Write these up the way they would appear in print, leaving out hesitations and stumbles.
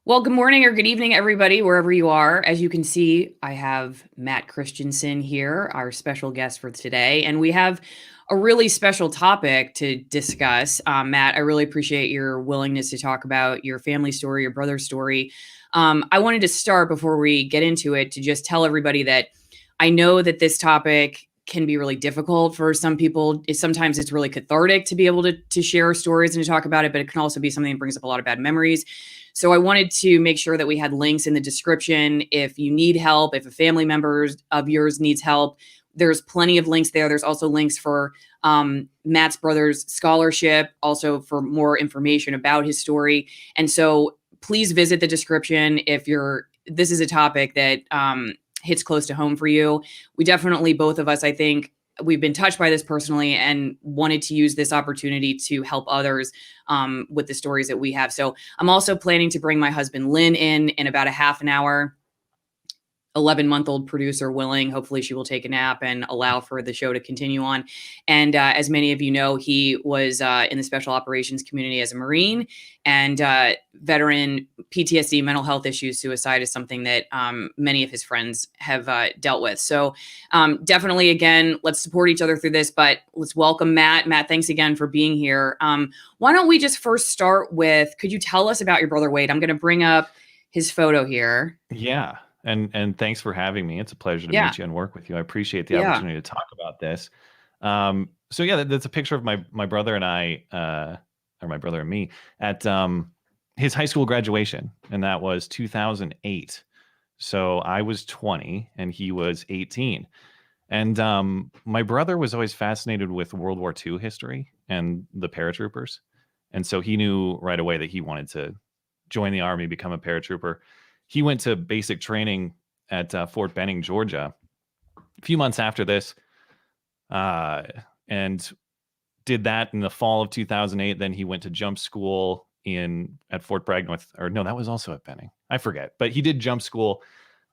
Well, good morning or good evening, everybody, wherever you are. As you can see, I have Matt Christiansen here, our special guest for today, and we have a really special topic to discuss. Matt, I really appreciate your willingness to talk about your family story, your brother's story. I wanted to start before we get into it to just tell everybody that I know that this topic can be really difficult for some people. Sometimes it's really cathartic to be able to share stories and to talk about it, but it can also be something that brings up a lot of bad memories. So I wanted to make sure that we had links in the description. If you need help, if a family member of yours needs help, there's plenty of links there. There's also links for Matt's brother's scholarship, also for more information about his story. And so please visit the description if this is a topic that hits close to home for you. We definitely, both of us, I think, we've been touched by this personally and wanted to use this opportunity to help others with the stories that we have. So I'm also planning to bring my husband Lynn in about a half an hour. 11-month-old producer willing. Hopefully she will take a nap and allow for the show to continue on. And as many of you know, he was in the special operations community as a Marine, and veteran PTSD, mental health issues, suicide is something that many of his friends have dealt with. So definitely, again, let's support each other through this, but let's welcome Matt. Matt, thanks again for being here. Why don't we just first start with, could you tell us about your brother Wade? I'm going to bring up his photo here. Yeah. And thanks for having me. It's a pleasure to Yeah. meet you and work with you. I appreciate the Yeah. opportunity to talk about this. So yeah, that's a picture of my brother and I, or my brother and me at his high school graduation, and that was 2008. So I was 20 and he was 18. And my brother was always fascinated with World War II history and the paratroopers. And so he knew right away that he wanted to join the Army, become a paratrooper. He went to basic training at Fort Benning, Georgia, a few months after this, and did that in the fall of 2008. Then he went to jump school at Fort Bragg, or no, that was also at Benning. I forget, but he did jump school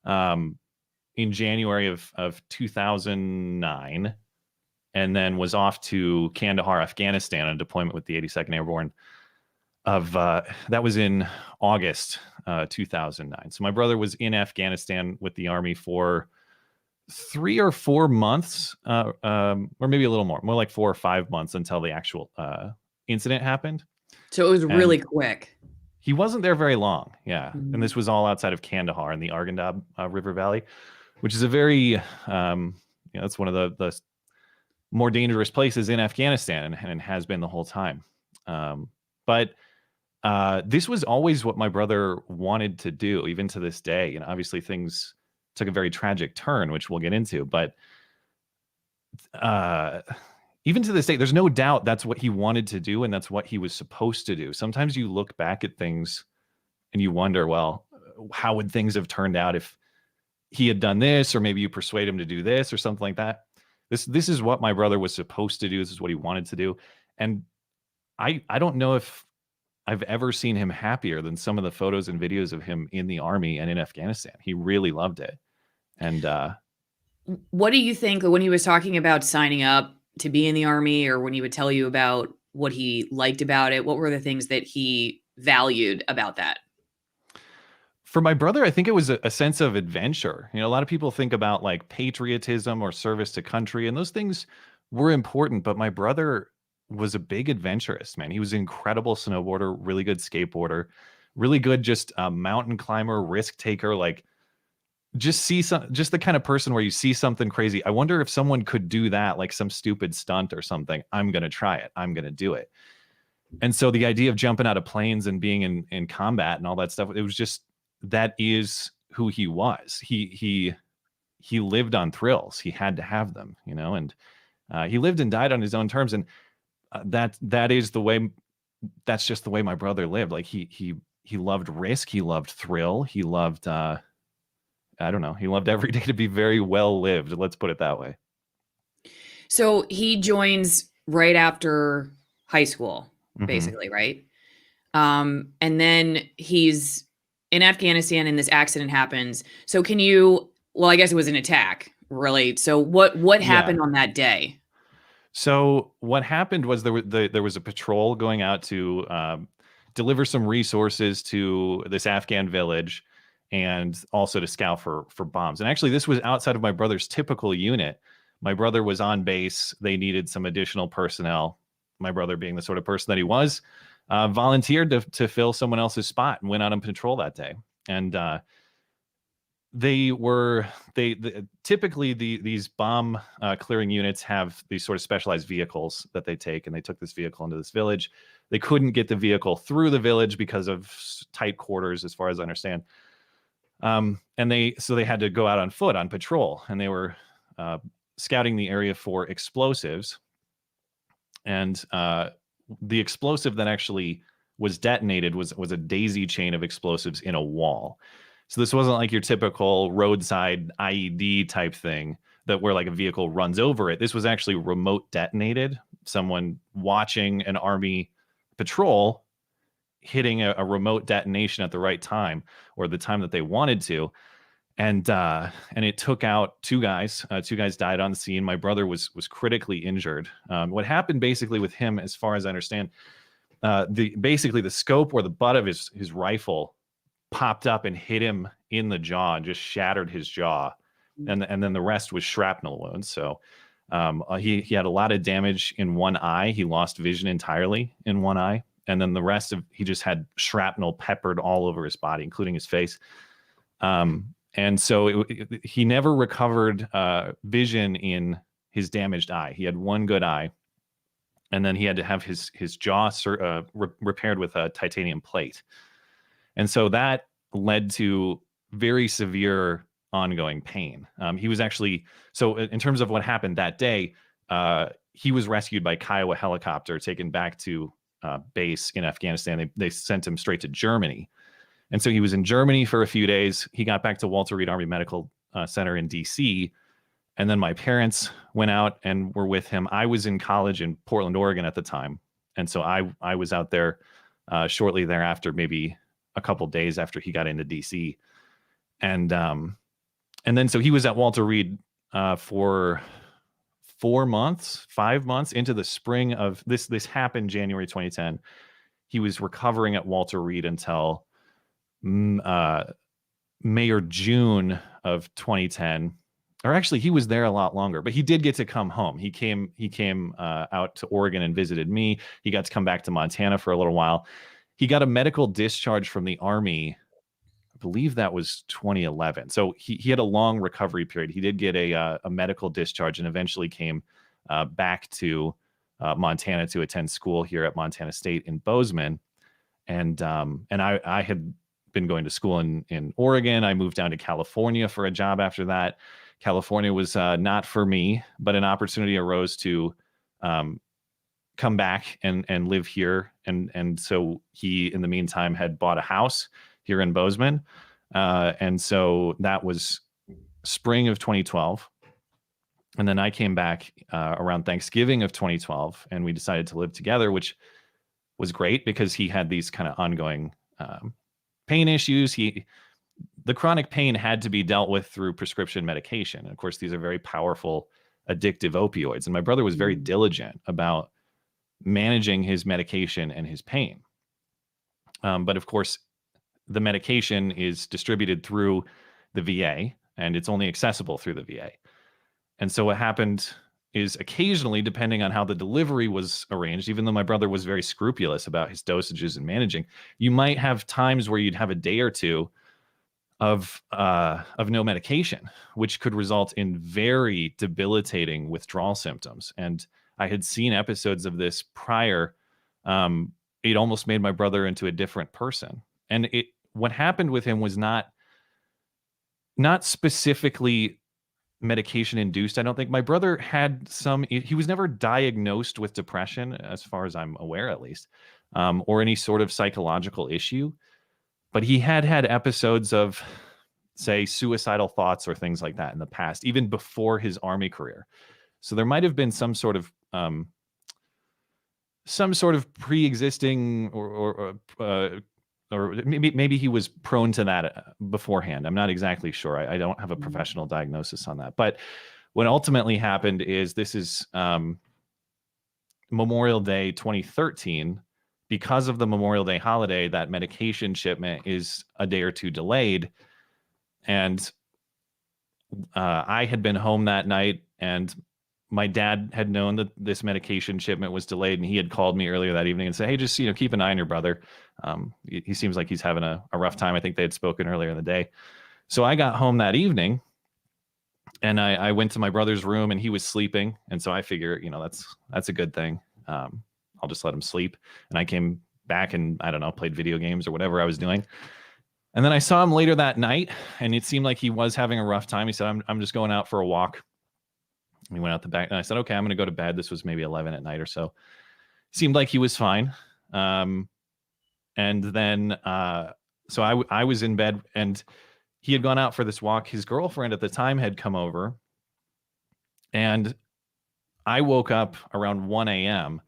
in January of 2009, and then was off to Kandahar, Afghanistan, on deployment with the 82nd Airborne. That was in August 2009. So my brother was in Afghanistan with the Army for 3 or 4 months, or maybe a little more like 4 or 5 months until the actual incident happened. So it was really quick. He wasn't there very long. Yeah. Mm-hmm. And this was all outside of Kandahar in the Arghandab River Valley, which is a very, it's one of the more dangerous places in Afghanistan, and has been the whole time. But this was always what my brother wanted to do, even to this day. And obviously things took a very tragic turn, which we'll get into. But even to this day, there's no doubt that's what he wanted to do, and that's what he was supposed to do. Sometimes you look back at things and you wonder, well, how would things have turned out if he had done this, or maybe you persuade him to do this or something like that. This is what my brother was supposed to do. This is what he wanted to do. And I don't know if I've ever seen him happier than some of the photos and videos of him in the Army and in Afghanistan. He really loved it. And what do you think when he was talking about signing up to be in the Army, or when he would tell you about what he liked about it? What were the things that he valued about that? For my brother, I think it was a sense of adventure. A lot of people think about like patriotism or service to country, and those things were important. But my brother was a big adventurist, man. He was an incredible snowboarder, really good skateboarder, really good just mountain climber, risk taker. Like just the kind of person where you see something crazy. I wonder if someone could do that, like some stupid stunt or something. I'm going to try it. I'm going to do it. And so the idea of jumping out of planes and being in combat and all that stuff, it was just, that is who he was. He lived on thrills. He had to have them, and he lived and died on his own terms. And that is the way. That's just the way my brother lived. Like he loved risk. He loved thrill. He loved I don't know. He loved every day to be very well lived. Let's put it that way. So he joins right after high school, basically, right? And then he's in Afghanistan and this accident happens. So I guess it was an attack, really. So what happened on that day? So what happened was there was a patrol going out to deliver some resources to this Afghan village, and also to scout for bombs. And actually, this was outside of my brother's typical unit. My brother was on base. They needed some additional personnel. My brother, being the sort of person that he was, volunteered to fill someone else's spot and went out on patrol that day. And they typically these bomb clearing units have these sort of specialized vehicles that they take, and they took this vehicle into this village. They couldn't get the vehicle through the village because of tight quarters, as far as I understand. And they had to go out on foot on patrol, and they were scouting the area for explosives. And the explosive that actually was detonated was a daisy chain of explosives in a wall. So this wasn't like your typical roadside IED type thing that where like a vehicle runs over it. This was actually remote detonated. Someone watching an army patrol hitting a remote detonation at the right time, or the time that they wanted to. And it took out two guys. Two guys died on the scene. My brother was critically injured. What happened basically with him, as far as I understand, the scope or the butt of his rifle popped up and hit him in the jaw and just shattered his jaw, and then the rest was shrapnel wounds. So he had a lot of damage in one eye. He lost vision entirely in one eye, and then the rest of he just had shrapnel peppered all over his body, including his face. And so he never recovered vision in his damaged eye. He had one good eye, and then he had to have his jaw repaired with a titanium plate. And so that led to very severe ongoing pain. He was actually, so in terms of what happened that day, he was rescued by Kiowa helicopter, taken back to base in Afghanistan. They sent him straight to Germany. And so he was in Germany for a few days. He got back to Walter Reed Army Medical Center in DC. And then my parents went out and were with him. I was in college in Portland, Oregon at the time. And so I was out there shortly thereafter, maybe a couple days after he got into DC. And then so he was at Walter Reed for 5 months into the spring of this happened January 2010. He was recovering at Walter Reed until May or June of 2010. Or actually, he was there a lot longer, but he did get to come home. He came out to Oregon and visited me. He got to come back to Montana for a little while. He got a medical discharge from the Army. I believe that was 2011. So he had a long recovery period. He did get a medical discharge and eventually came back to Montana to attend school here at Montana State in Bozeman. And I had been going to school in Oregon. I moved down to California for a job after that. California was not for me, but an opportunity arose to come back and live here. And so he, in the meantime, had bought a house here in Bozeman. And so that was spring of 2012. And then I came back around Thanksgiving of 2012, and we decided to live together, which was great because he had these kind of ongoing pain issues. The chronic pain had to be dealt with through prescription medication. And of course, these are very powerful, addictive opioids. And my brother was very diligent about managing his medication and his pain. But of course, the medication is distributed through the VA, and it's only accessible through the VA. And so what happened is occasionally, depending on how the delivery was arranged, even though my brother was very scrupulous about his dosages and managing, you might have times where you'd have a day or two of no medication, which could result in very debilitating withdrawal symptoms. And I had seen episodes of this prior. It almost made my brother into a different person. And what happened with him was not specifically medication induced. I don't think my brother had he was never diagnosed with depression, as far as I'm aware, at least, or any sort of psychological issue. But he had episodes of, say, suicidal thoughts or things like that in the past, even before his Army career. So there might have been some sort of pre-existing or maybe he was prone to that beforehand. I'm not exactly sure. I don't have a professional diagnosis on that. But what ultimately happened is this is Memorial Day 2013. because of the Memorial Day holiday, that medication shipment is a day or two delayed. And I had been home that night, and my dad had known that this medication shipment was delayed, and he had called me earlier that evening and said, "Hey, just keep an eye on your brother. He seems like he's having a rough time." I think they had spoken earlier in the day. So I got home that evening, and I went to my brother's room, and he was sleeping, and so I figure, that's a good thing. I'll just let him sleep. And I came back and, I don't know, played video games or whatever I was doing. And then I saw him later that night, and it seemed like he was having a rough time. He said, I'm just going out for a walk. And he went out the back, and I said, okay, I'm going to go to bed. This was maybe 11 at night or so. Seemed like he was fine. And then, so I was in bed, and he had gone out for this walk. His girlfriend at the time had come over, and I woke up around 1 a.m.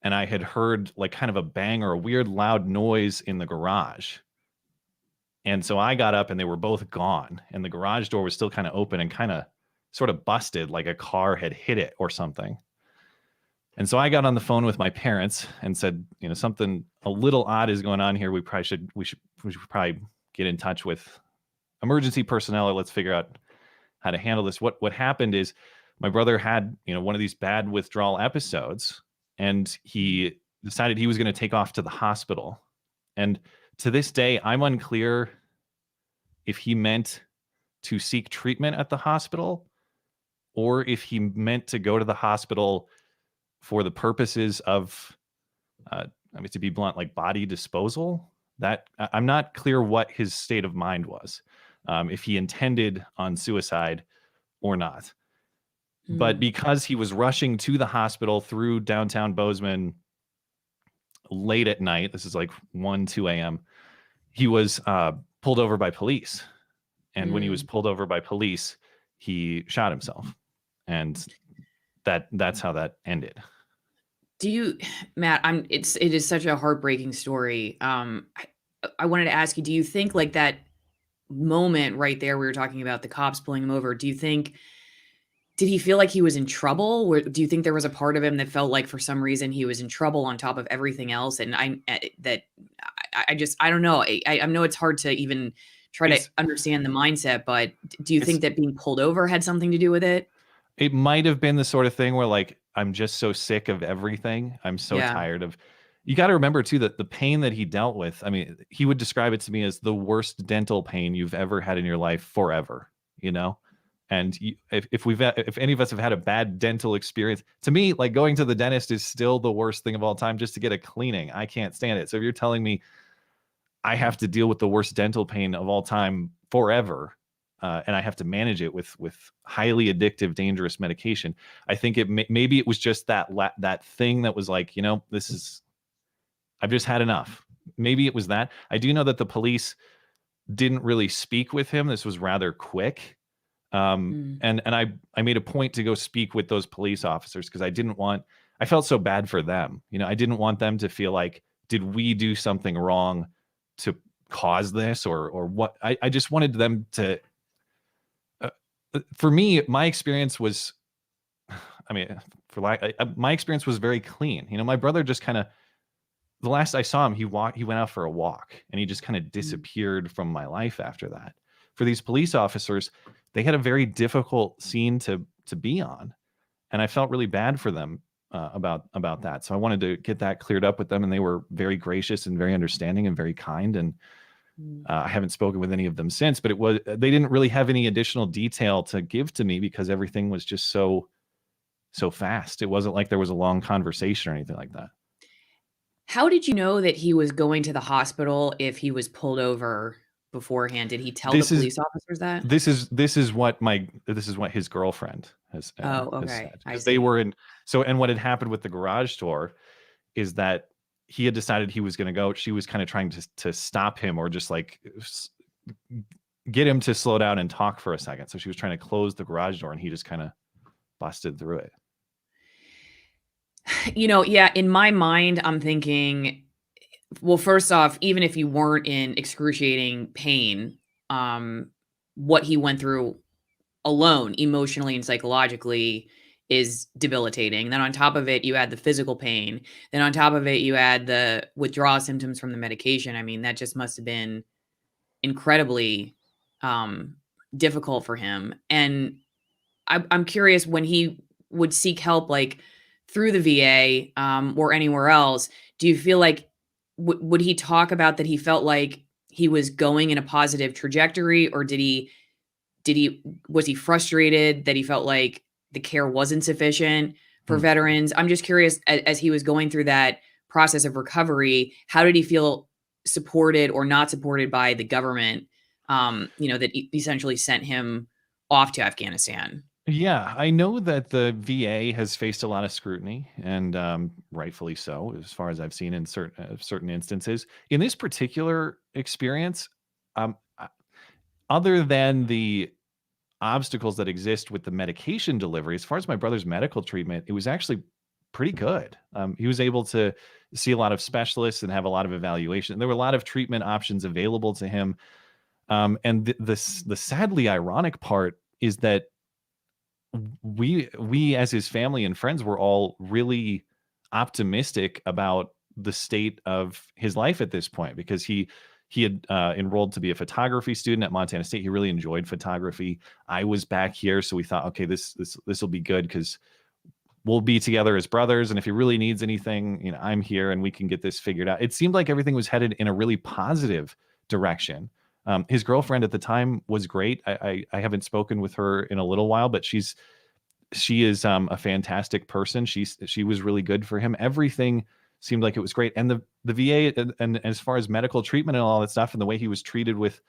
and I had heard like kind of a bang or a weird loud noise in the garage. And so I got up, and they were both gone, and the garage door was still kind of open and kind of sort of busted, like a car had hit it or something. And so I got on the phone with my parents and said, something a little odd is going on here. We should probably get in touch with emergency personnel, or let's figure out how to handle this. What happened is my brother had, one of these bad withdrawal episodes, and he decided he was going to take off to the hospital. And to this day, I'm unclear if he meant to seek treatment at the hospital, or if he meant to go to the hospital for the purposes of, to be blunt, like body disposal. That I'm not clear what his state of mind was, if he intended on suicide or not. But because he was rushing to the hospital through downtown Bozeman late at night, this is like 1, 2 a.m., he was pulled over by police. And when he was pulled over by police, he shot himself. And that's how that ended. Do you, Matt, it is such a heartbreaking story. I wanted to ask you, do you think like that moment right there, we were talking about the cops pulling him over, did he feel like he was in trouble? Or do you think there was a part of him that felt like for some reason he was in trouble on top of everything else? And I don't know. I know it's hard to even try to understand the mindset, but do you think that being pulled over had something to do with it? It might have been the sort of thing where like, I'm just so sick of everything. I'm so tired of, you got to remember too, that the pain that he dealt with, I mean, he would describe it to me as the worst dental pain you've ever had in your life forever, And if any of us have had a bad dental experience, to me, like going to the dentist is still the worst thing of all time, just to get a cleaning. I can't stand it. So if you're telling me I have to deal with the worst dental pain of all time forever, and I have to manage it with highly addictive, dangerous medication, I think maybe it was just that thing that was like, I've just had enough. Maybe it was that. I do know that the police didn't really speak with him. This was rather quick. And I made a point to go speak with those police officers because I felt so bad for them. I didn't want them to feel like, did we do something wrong to cause this or what? I just wanted them to, for me, my experience was, my experience was very clean. My brother just kind of, the last I saw him, he went out for a walk, and he just kind of disappeared from my life after that. For these police officers, they had a very difficult scene to be on, and I felt really bad for them about that. So I wanted to get that cleared up with them, and they were very gracious and very understanding and very kind. And I haven't spoken with any of them since, but they didn't really have any additional detail to give to me because everything was just so fast. It wasn't like there was a long conversation or anything like that. How did you know that he was going to the hospital if he was pulled over beforehand? Did he tell the police officers that? This is what his girlfriend has said. Because they were in. So, and what had happened with the garage door is that he had decided he was going to go. She was kind of trying to stop him, or just like get him to slow down and talk for a second. So she was trying to close the garage door, and he just kind of busted through it. In my mind, I'm thinking, well, first off, even if you weren't in excruciating pain, what he went through alone, emotionally and psychologically, is debilitating. Then on top of it, you add the physical pain. Then on top of it, you add the withdrawal symptoms from the medication. I mean, that just must have been incredibly um, difficult for him. And I'm curious, when he would seek help, like through the VA or anywhere else, do you feel like would he talk about that he felt like he was going in a positive trajectory, or did he was he frustrated that he felt like the care wasn't sufficient for Hmm. veterans? I'm just curious, as he was going through that process of recovery, how did he feel supported or not supported by the government, that essentially sent him off to Afghanistan? Yeah, I know that the VA has faced a lot of scrutiny, and rightfully so, as far as I've seen in certain instances. In this particular experience, other than the obstacles that exist with the medication delivery, as far as my brother's medical treatment, it was actually pretty good. He was able to see a lot of specialists and have a lot of evaluation. There were a lot of treatment options available to him. And the sadly ironic part is that we as his family and friends were all really optimistic about the state of his life at this point, because he had enrolled to be a photography student at Montana State. He really enjoyed photography. I was back here, so we thought, okay, this will be good because we'll be together as brothers, and if he really needs anything, I'm here and we can get this figured out. It seemed like everything was headed in a really positive direction. His girlfriend at the time was great. I haven't spoken with her in a little while, but she is a fantastic person. She was really good for him. Everything seemed like it was great. And the VA, and as far as medical treatment and all that stuff, and the way he was treated with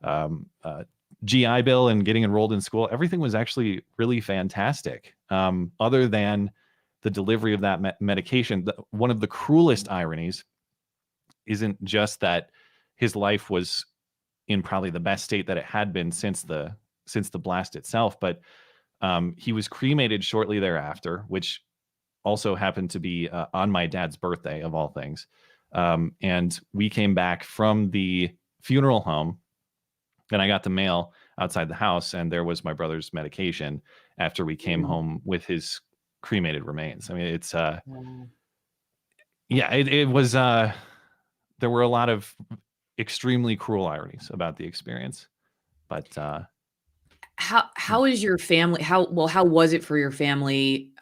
um, uh, GI Bill and getting enrolled in school, everything was actually really fantastic. Other than the delivery of that medication, one of the cruelest ironies isn't just that his life was in probably the best state that it had been since the blast itself, but he was cremated shortly thereafter, which also happened to be on my dad's birthday, of all things. And we came back from the funeral home, and I got the mail outside the house, and there was my brother's medication after we came Mm. home with his cremated remains. I mean, it's Wow. yeah, it was there were a lot of extremely cruel ironies about the experience, but How is your family, how was it for your family,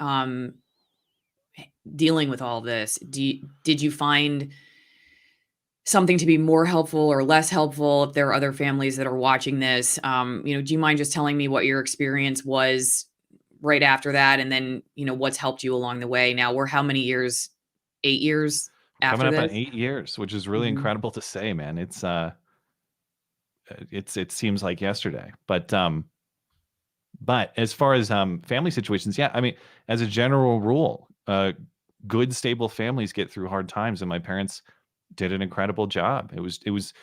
dealing with all this? Did you find something to be more helpful or less helpful? If there are other families that are watching this, do you mind just telling me what your experience was right after that, and then, what's helped you along the way? Now we're how many years? 8 years coming after up on this? 8 years, which is really Mhm. incredible to say, man. It seems like yesterday, but as far as family situations, yeah, I mean, as a general rule, good stable families get through hard times, and my parents did an incredible job. It was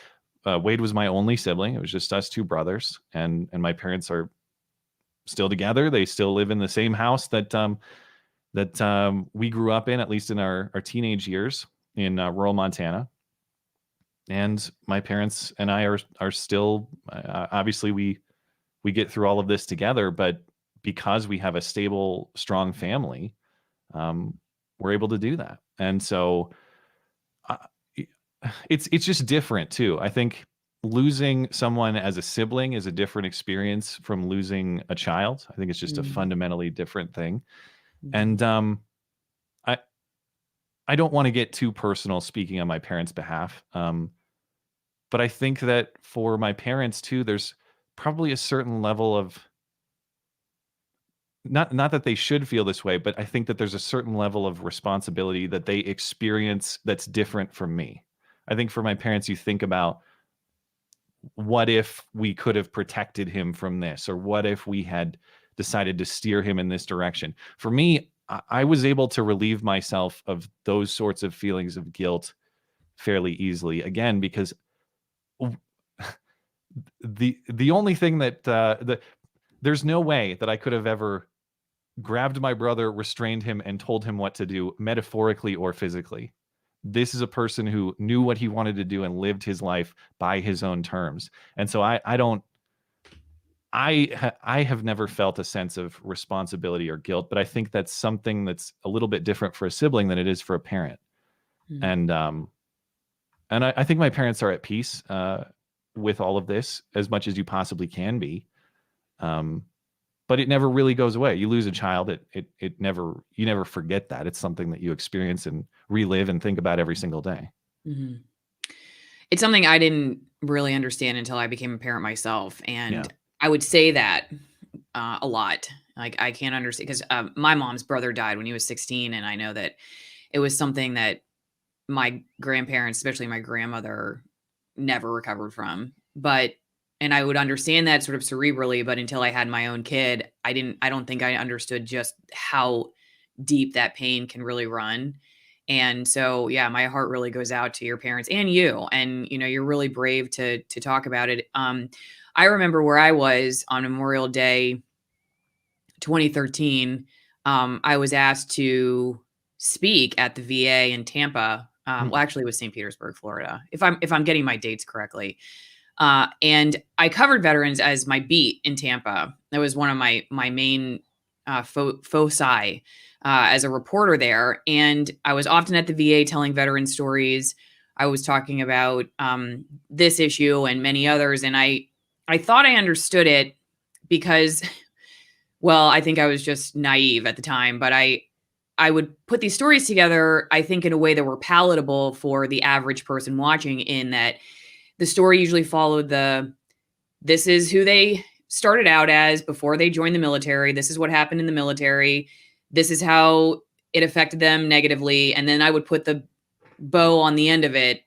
Wade was my only sibling. It was just us two brothers, and my parents are still together. They still live in the same house that we grew up in, at least in our teenage years in rural Montana. And my parents and I are still obviously we get through all of this together, but because we have a stable, strong family, um, we're able to do that. And so uh, it's just different too. I think losing someone as a sibling is a different experience from losing a child. I think it's just a Mm, fundamentally different thing. mhm, And I I don't want to get too personal speaking on my parents' behalf. But I think that for my parents too, there's probably a certain level of not that they should feel this way, but I think that there's a certain level of responsibility that they experience that's different from me. I think for my parents, you think about, what if we could have protected him from this, or what if we had decided to steer him in this direction. For me, I was able to relieve myself of those sorts of feelings of guilt fairly easily, again, because the only thing there's no way that I could have ever grabbed my brother, restrained him, and told him what to do, metaphorically or physically. This is a person who knew what he wanted to do and lived his life by his own terms. And so I have never felt a sense of responsibility or guilt, but I think that's something that's a little bit different for a sibling than it is for a parent. Mhm. And I think my parents are at peace with all of this as much as you possibly can be. Um, but it never really goes away. You lose a child, it never, you never forget that. It's something that you experience and relive and think about every single day. Mhm. It's something I didn't really understand until I became a parent myself, Yeah. and I would say that, a lot. Like, I can't understand 'cause, my mom's brother died when he was 16, and I know that it was something that my grandparents, especially my grandmother, never recovered from. But and I would understand that sort of cerebrally, but until I had my own kid, I don't think I understood just how deep that pain can really run. And so, yeah, my heart really goes out to your parents and you. And you're really brave to talk about it. I remember where I was on Memorial Day 2013. I was asked to speak at the VA in Tampa. Hmm. Well, actually, it was St. Petersburg, Florida, if I'm getting my dates correctly. And I covered veterans as my beat in Tampa. That was one of my main foci as a reporter there. And I was often at the VA telling veteran stories. I was talking about this issue and many others, and I thought I understood it because, well, I think I was just naive at the time, but I would put these stories together, I think, in a way that were palatable for the average person watching, in that the story usually followed this is who they started out as before they joined the military. This is what happened in the military. This is how it affected them negatively. And then I would put the bow on the end of it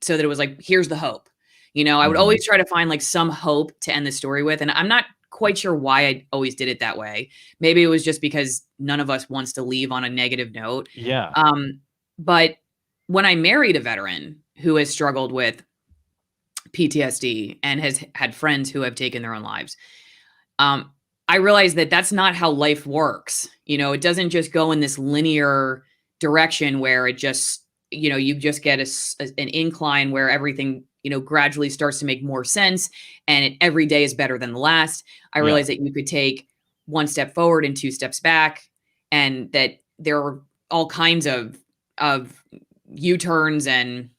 so that it was like, here's the hope. I would Hmm. always try to find like some hope to end the story with. And I'm not quite sure why I always did it that way. Maybe it was just because none of us wants to leave on a negative note. Yeah. But when I married a veteran who has struggled with PTSD and has had friends who have taken their own lives, um, I realized that that's not how life works. It doesn't just go in this linear direction where it just, you just get an incline where everything, gradually starts to make more sense, and every day is better than the last. I Yeah. realized that you could take one step forward and two steps back, and that there are all kinds of U-turns and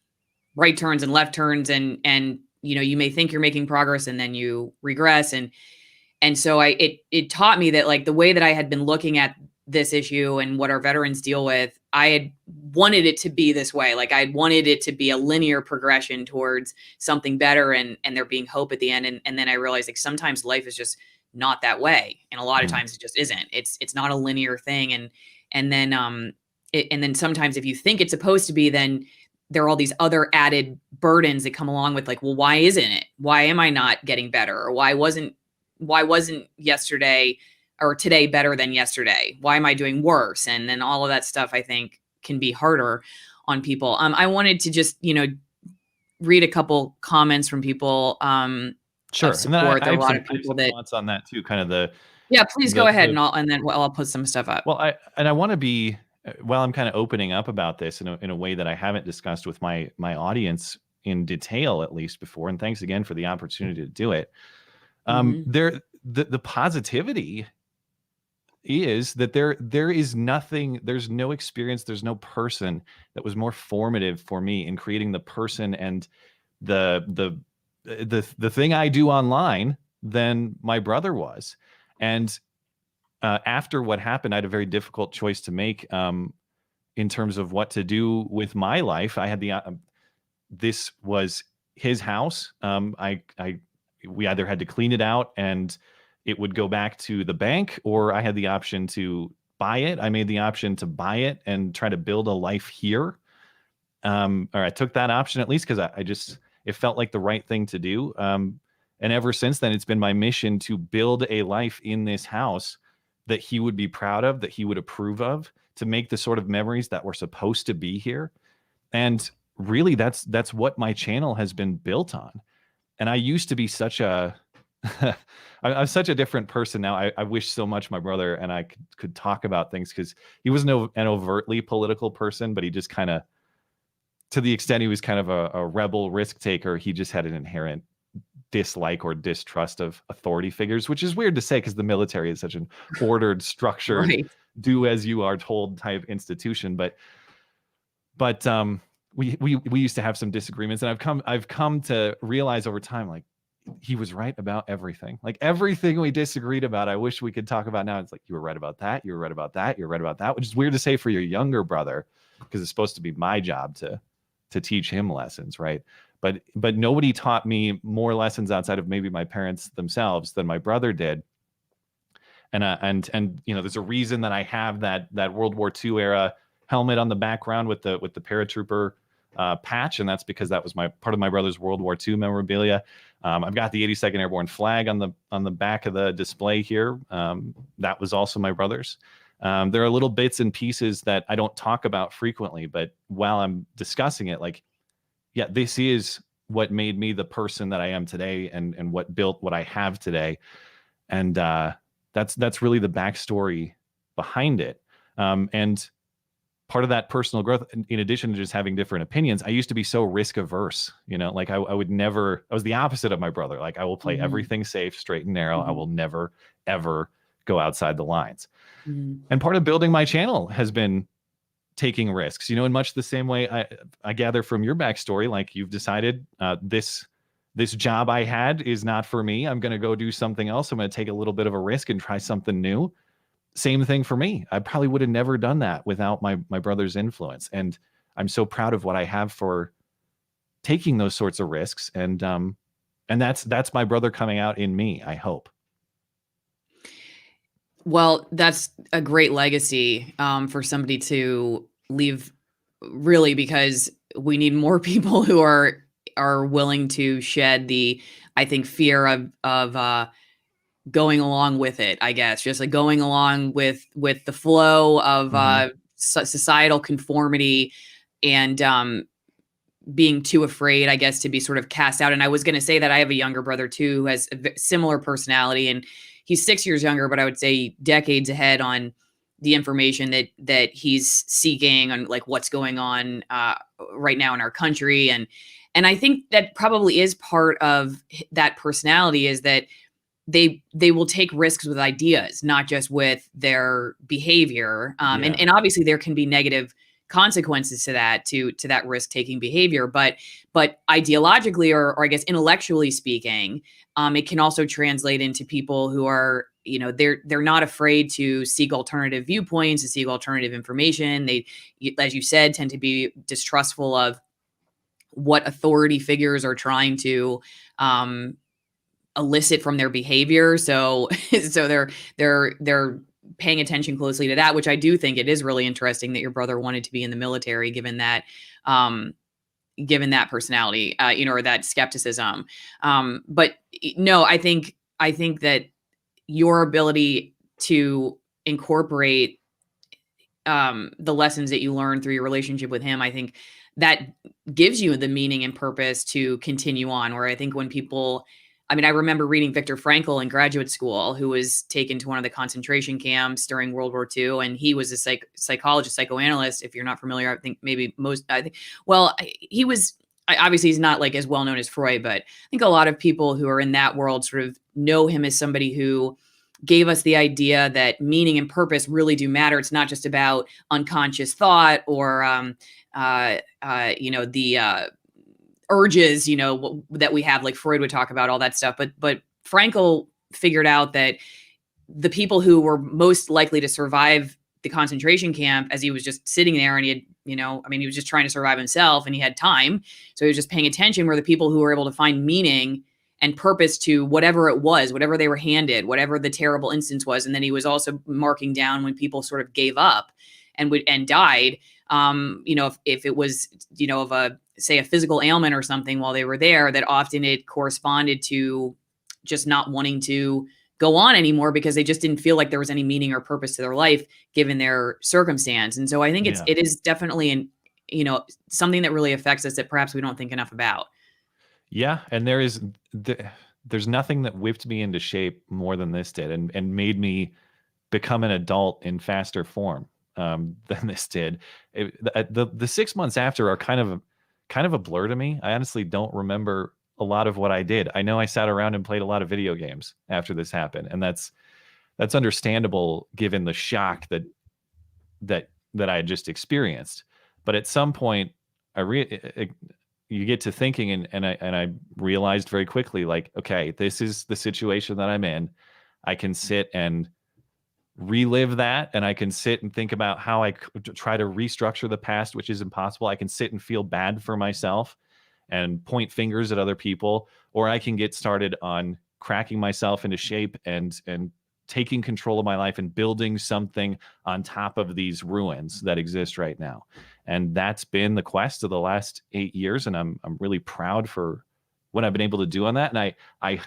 right turns and left turns, and you may think you're making progress and then you regress. And so it taught me that, like, the way that I had been looking at this issue and what our veterans deal with, I had wanted it to be this way. Like, I wanted it to be a linear progression towards something better, and there being hope at the end. And then I realized, like, sometimes life is just not that way. And a lot of Mhm. times it just isn't. It's not a linear thing. And then sometimes if you think it's supposed to be, then there are all these other added burdens that come along with, like, well, why isn't it? Why am I not getting better? Or why wasn't yesterday or today better than yesterday? Why am I doing worse? And then all of that stuff, I think, can be harder on people. I wanted to just, read a couple comments from people, of Sure. And then support. There are a lot of I have people some that, thoughts on that too. Kind of the yeah, please go ahead, the and then I'll put some stuff up. well, I want to be while I'm kind of opening up about this in a way that I haven't discussed with my audience in detail, at least before. And thanks again for the opportunity to do it. Mhm. The positivity is that there is nothing, there's no experience, there's no person that was more formative for me in creating the person and the the thing I do online than my brother was. And after what happened, I had a very difficult choice to make in terms of what to do with my life. I had the this was his house. We either had to clean it out and it would go back to the bank, or I had the option to buy it. I made the option to buy it and try to build a life here. Or I took that option, at least because I just, it felt like the right thing to do. And ever since then, it's been my mission to build a life in this house that he would be proud of, that he would approve of, to make the sort of memories that were supposed to be here. And really, that's what my channel has been built on. And I used to be such a I'm such a different person now. I wish so much my brother and I could talk about things, because he was an overtly political person, but he just kind of, to the extent he was kind of a rebel risk taker, he just had an inherent dislike or distrust of authority figures, which is weird to say because the military is such an ordered, structured, Right. do as you are told type institution. But we used to have some disagreements, and I've come to realize over time, like, he was right about everything. Like everything we disagreed about, I wish we could talk about now. It's like, you were right about that, you were right about that, you're right about that, which is weird to say for your younger brother, because it's supposed to be my job to teach him lessons, right? But nobody taught me more lessons outside of maybe my parents themselves than my brother did. And there's a reason that I have that World War II era helmet on the background with the paratrooper patch, and that's because that was my part of my brother's World War II memorabilia. I've got the 82nd Airborne flag on the back of the display here. That was also my brother's. There are little bits and pieces that I don't talk about frequently, but while I'm discussing it, like, yeah, this is what made me the person that I am today, and what built what I have today. And that's really the backstory behind it. And part of that personal growth, in addition to just having different opinions, I used to be so risk averse. Like I would never. I was the opposite of my brother. Like, I will play Mhm. everything safe, straight and narrow. I Mhm. will never ever go outside the lines. Mhm. And part of building my channel has been taking risks, in much the same way I gather from your backstory. Like, you've decided, this job I had is not for me. I'm going to go do something else. I'm going to take a little bit of a risk and try something new. Same thing for me. I probably would have never done that without my brother's influence. And I'm so proud of what I have for taking those sorts of risks. And that's my brother coming out in me, I hope. Well, that's a great legacy, for somebody to leave, really, because we need more people who are willing to shed the, I think, fear of going along with it, I guess, just like going along with the flow of Hmm. societal conformity, and being too afraid, I guess, to be sort of cast out. And I was going to say that I have a younger brother too, who has a similar personality, and he's 6 years younger, but I would say decades ahead on the information that he's seeking on, like, what's going on right now in our country. And I think that probably is part of that personality, is that they will take risks with ideas, not just with their behavior. And Yeah. obviously there can be negative consequences to that risk taking behavior, but ideologically, or I guess intellectually speaking, it can also translate into people who are, they're not afraid to seek alternative viewpoints, to seek alternative information. They, as you said, tend to be distrustful of what authority figures are trying to um, elicit from their behavior. So so they're paying attention closely to that, which I do think it is really interesting that your brother wanted to be in the military, um given that personality, or that skepticism. But no, I think that your ability to incorporate the lessons that you learned through your relationship with him, I think that gives you the meaning and purpose to continue on. Where I think when people, I mean, I remember reading Viktor Frankl in graduate school, who was taken to one of the concentration camps during World War II, and he was a psychologist, psychoanalyst. If you're not familiar, I think maybe most, I think, well, he was. Obviously, he's not like as well known as Freud, but I think a lot of people who are in that world sort of know him as somebody who gave us the idea that meaning and purpose really do matter. It's not just about unconscious thought or the urges, that we have, like Freud would talk about all that stuff. But Frankel figured out that the people who were most likely to survive the concentration camp, as he was just sitting there and he had, I mean, he was just trying to survive himself and he had time. So he was just paying attention, were the people who were able to find meaning and purpose to whatever it was, whatever they were handed, whatever the terrible instance was. And then he was also marking down when people sort of gave up and died. If it was, of a, say, a physical ailment or something while they were there, that often it corresponded to just not wanting to go on anymore because they just didn't feel like there was any meaning or purpose to their life given their circumstance. And so I think Yeah. it is definitely something that really affects us that perhaps we don't think enough about. Yeah, and there's nothing that whipped me into shape more than this did, and made me become an adult in faster form than this did. The 6 months after are kind of a blur to me. I honestly don't remember a lot of what I did. I know I sat around and played a lot of video games after this happened, and that's understandable given the shock that I had just experienced. But at some point, you get to thinking, and I realized very quickly, like, okay, this is the situation that I'm in. I can sit and relive that, and I can sit and think about how I could try to restructure the past, which is impossible. I can sit and feel bad for myself and point fingers at other people, or I can get started on cracking myself into shape and taking control of my life and building something on top of these ruins that exist right now. And that's been the quest of the last 8 years, and I'm really proud for what I've been able to do on that. And I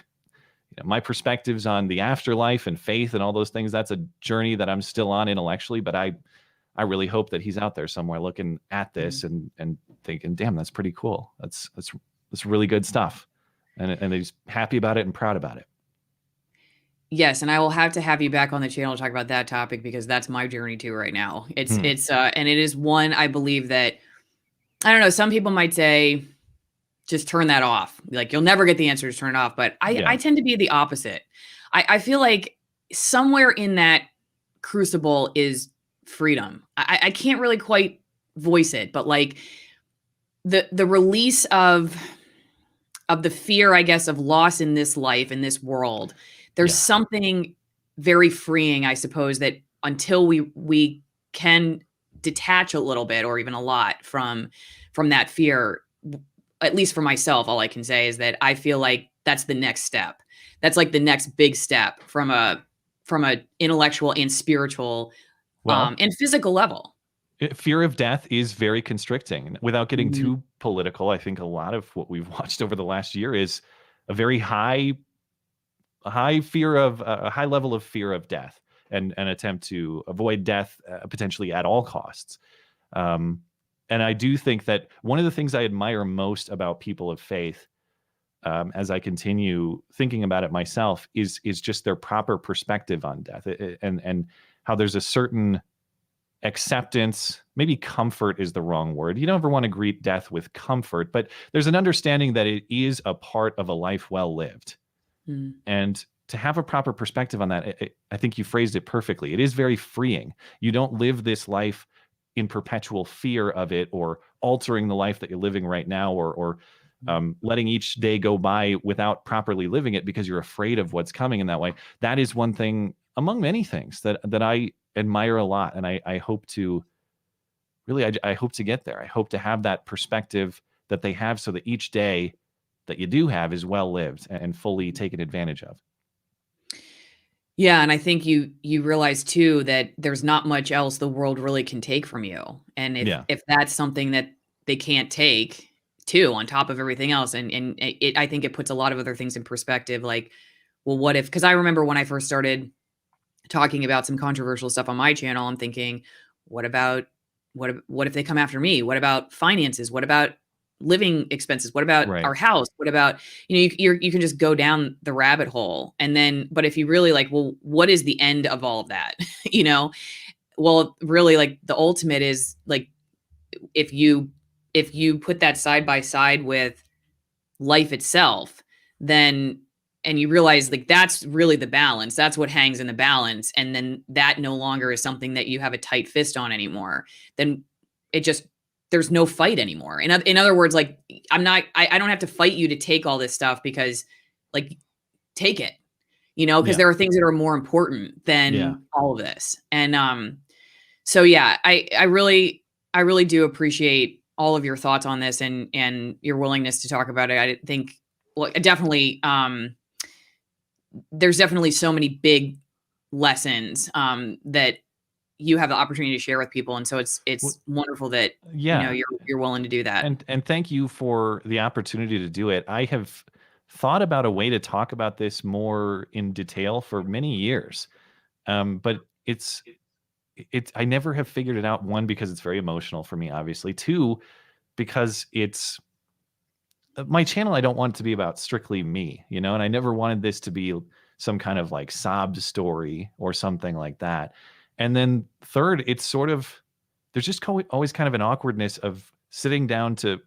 my perspectives on the afterlife and faith and all those things, that's a journey that I'm still on intellectually, but I really hope that he's out there somewhere looking at this and thinking, damn, that's pretty cool. That's really good stuff. And he's happy about it and proud about it. Yes, and I will have to have you back on the channel to talk about that topic, because that's my journey too right now. And it is one, I believe that, I don't know, some people might say, just turn that off. Like, you'll never get the answer to turn it off. But I tend to be the opposite. I feel like somewhere in that crucible is freedom. I can't really quite voice it, but like the release of the fear, I guess, of loss in this life, in this world. There's something very freeing, I suppose, that until we can detach a little bit or even a lot from that fear, at least for myself, all I can say is that I feel like that's the next step. That's like the next big step from a intellectual and spiritual and physical level. Fear of death is very constricting. Without getting too political, I think a lot of what we've watched over the last year is a very high level of fear of death, and an attempt to avoid death potentially at all costs. And I do think that one of the things I admire most about people of faith, as I continue thinking about it myself, is just their proper perspective on death, and how there's a certain acceptance, maybe comfort is the wrong word. You don't ever want to greet death with comfort, but there's an understanding that it is a part of a life well lived. And to have a proper perspective on that, I think you phrased it perfectly. It is very freeing. You don't live this life in perpetual fear of it, or altering the life that you're living right now, or letting each day go by without properly living it because you're afraid of what's coming in that way. That is one thing among many things that I admire a lot. And I hope to really, I hope to get there. I hope to have that perspective that they have, so that each day that you do have is well lived and fully taken advantage of. Yeah, and I think you realize too that there's not much else the world really can take from you. And if that's something that they can't take too, on top of everything else, and I think it puts a lot of other things in perspective. Like, well, what if? Because I remember when I first started talking about some controversial stuff on my channel, I'm thinking, what if they come after me? What about finances? What about living expenses? What about our house? What about, you can just go down the rabbit hole. And then, but if you really like, well, what is the end of all of that? Well, really, like, the ultimate is like, if you put that side by side with life itself, then, and you realize, like, that's really the balance. That's what hangs in the balance. And then that no longer is something that you have a tight fist on anymore. Then there's no fight anymore. In other words, like, I don't have to fight you to take all this stuff, because, like, take it, because there are things that are more important than all of this. And, so yeah, I really do appreciate all of your thoughts on this, and your willingness to talk about it. I think, well, definitely, there's definitely so many big lessons, that you have the opportunity to share with people. And so it's wonderful that, you're willing to do that. And thank you for the opportunity to do it. I have thought about a way to talk about this more in detail for many years. But I never have figured it out. One, because it's very emotional for me, obviously. Two, because it's my channel. I don't want it to be about strictly me, and I never wanted this to be some kind of like sob story or something like that. And then third, it's sort of, there's just always kind of an awkwardness of sitting down to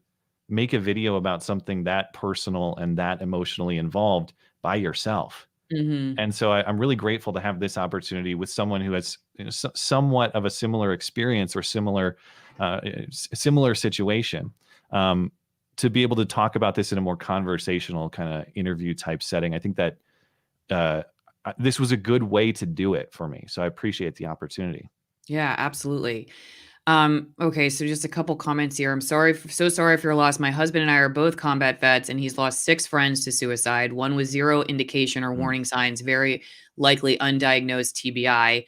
make a video about something that personal and that emotionally involved by yourself. Mm-hmm. And so I'm really grateful to have this opportunity with someone who has, somewhat of a similar experience or similar situation, to be able to talk about this in a more conversational kind of interview type setting. I think that this was a good way to do it for me. So I appreciate the opportunity. Yeah, absolutely. Okay, so just a couple comments here. I'm so sorry for your loss. My husband and I are both combat vets, and he's lost 6 friends to suicide. One with zero indication or warning signs, very likely undiagnosed TBI.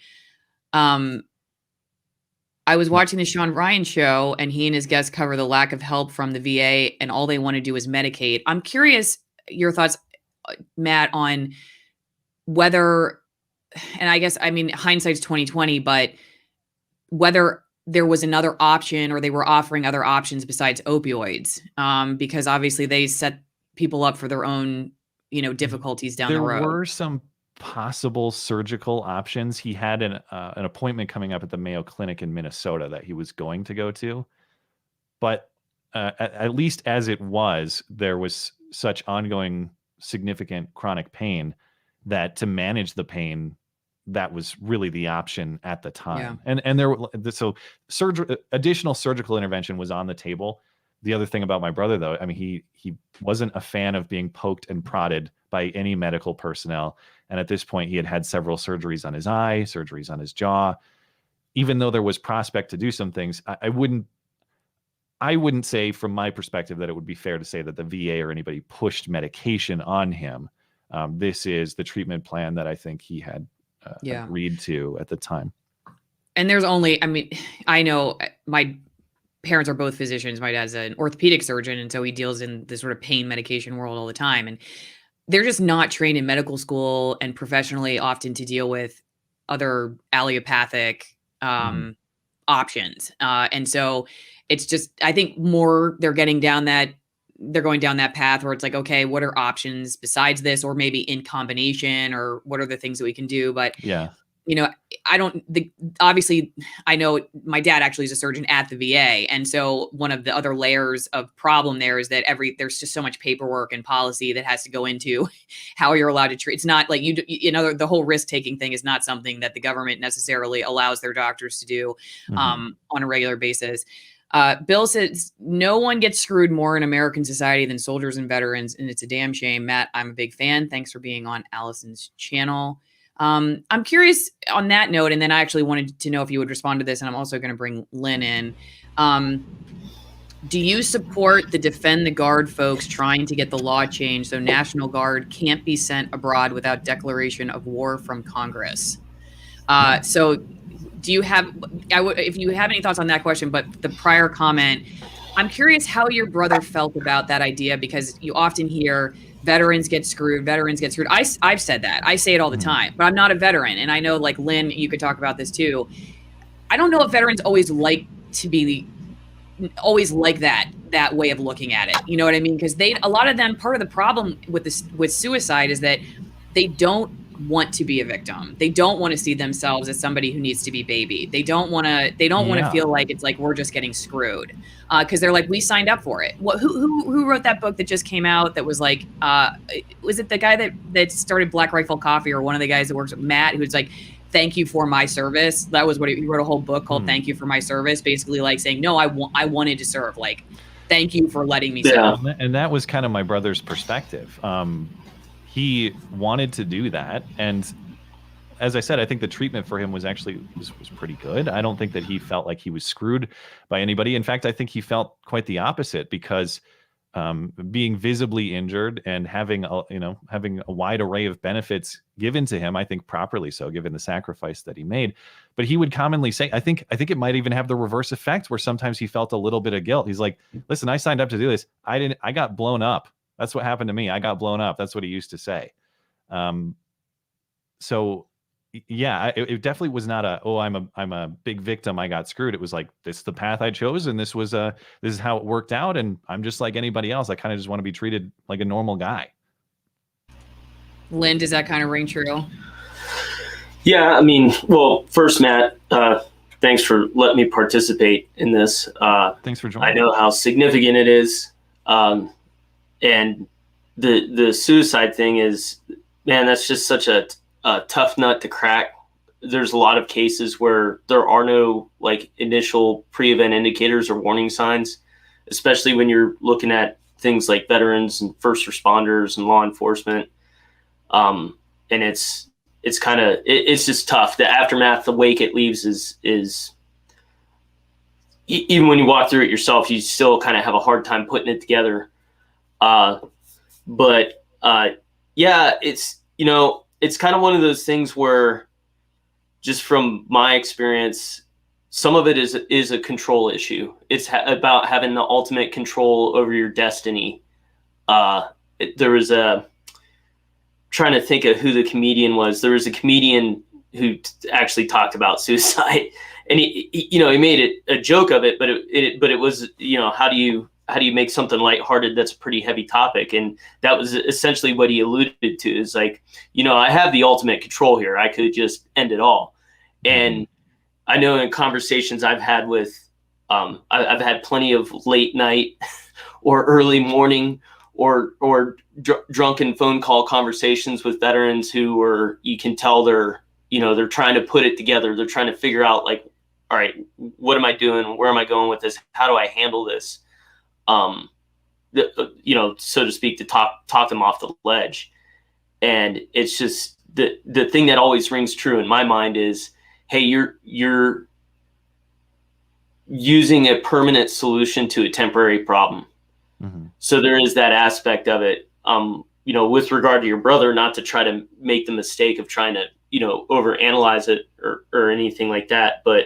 I was watching the Sean Ryan show, and he and his guests cover the lack of help from the VA, and all they want to do is medicate. I'm curious your thoughts, Matt, on whether, and I guess, I mean, hindsight's 2020, but whether there was another option or they were offering other options besides opioids, because obviously they set people up for their own, difficulties down the road. There were some possible surgical options. He had an appointment coming up at the Mayo Clinic in Minnesota that he was going to go to, but at least as it was, there was such ongoing significant chronic pain that to manage the pain, that was really the option at the time. Yeah. And so additional surgical intervention was on the table. The other thing about my brother, though, I mean, he wasn't a fan of being poked and prodded by any medical personnel. And at this point, he had had several surgeries on his eye, surgeries on his jaw. Even though there was prospect to do some things, I wouldn't say from my perspective that it would be fair to say that the VA or anybody pushed medication on him. This is the treatment plan that I think he had agreed to at the time. And there's only, I mean, I know my parents are both physicians. My dad's an orthopedic surgeon, and so he deals in this sort of pain medication world all the time. And they're just not trained in medical school and professionally often to deal with other allopathic options. And so it's just, I think more they're going down that path where it's like, okay, what are options besides this, or maybe in combination, or what are the things that we can do? But yeah, obviously I know my dad actually is a surgeon at the VA. And so one of the other layers of problem there is that there's just so much paperwork and policy that has to go into how you're allowed to treat. It's not like, the whole risk-taking thing is not something that the government necessarily allows their doctors to do on a regular basis. Bill says, no one gets screwed more in American society than soldiers and veterans, and it's a damn shame. Matt, I'm a big fan. Thanks for being on Allison's channel. I'm curious on that note, and then I actually wanted to know if you would respond to this, and I'm also going to bring Lynn in. Do you support the Defend the Guard folks trying to get the law changed so National Guard can't be sent abroad without declaration of war from Congress? So do you have, if you have any thoughts on that question, but the prior comment, I'm curious how your brother felt about that idea, because you often hear veterans get screwed. I've said that. I say it all the time, but I'm not a veteran. And I know, like, Lynn, you could talk about this too. I don't know if veterans always like that way of looking at it. You know what I mean? Because a lot of them, part of the problem with suicide is that they don't want to be a victim. They don't want to see themselves as somebody who needs to be babied. They don't want to feel like it's like we're just getting screwed. Because they're like, we signed up for it. Who wrote that book that just came out that was like, was it the guy that started Black Rifle Coffee, or one of the guys that works with Matt, who's like, thank you for my service? That was what he wrote, a whole book called Thank You for My Service, basically like saying, no, I wanted to serve. Like, thank you for letting me serve. And that was kind of my brother's perspective. He wanted to do that, and as I said, I think the treatment for him was actually was pretty good. I don't think that he felt like he was screwed by anybody. In fact, I think he felt quite the opposite, because being visibly injured and having a wide array of benefits given to him, I think properly so, given the sacrifice that he made. But he would commonly say, I think it might even have the reverse effect, where sometimes he felt a little bit of guilt. He's like, listen, I signed up to do this. I got blown up. That's what happened to me. I got blown up. That's what he used to say. So yeah, it definitely was not I'm a big victim, I got screwed. It was like, this is the path I chose, and this is how it worked out, and I'm just like anybody else. I kind of just want to be treated like a normal guy. Lynn, does that kind of ring true? Yeah, I mean, well, first, Matt, thanks for letting me participate in this. Thanks for joining. I know how significant it is. And the suicide thing is, man, that's just such a tough nut to crack. There's a lot of cases where there are no like initial pre-event indicators or warning signs, especially when you're looking at things like veterans and first responders and law enforcement. And it's kind of, it's just tough. The aftermath, the wake it leaves is even when you walk through it yourself, you still kind of have a hard time putting it together. But yeah, it's, you know, it's kind of one of those things where, just from my experience, some of it is a control issue. It's about having the ultimate control over your destiny. There was trying to think of who the comedian was. There was a comedian who actually talked about suicide, and he you know, he made it a joke of it, but it was, you know, how do you make something lighthearted that's a pretty heavy topic? And that was essentially what he alluded to, is like, you know, I have the ultimate control here. I could just end it all. And I know in conversations I've had with, I've had plenty of late night or early morning or drunken phone call conversations with veterans who are, you can tell they're, you know, they're trying to put it together. They're trying to figure out like, all right, what am I doing? Where am I going with this? How do I handle this? You know, so to speak, to talk them off the ledge. And it's just the thing that always rings true in my mind is, hey, you're using a permanent solution to a temporary problem. So there is that aspect of it. You know, with regard to your brother, not to try to make the mistake of trying to, you know, overanalyze it or anything like that. But,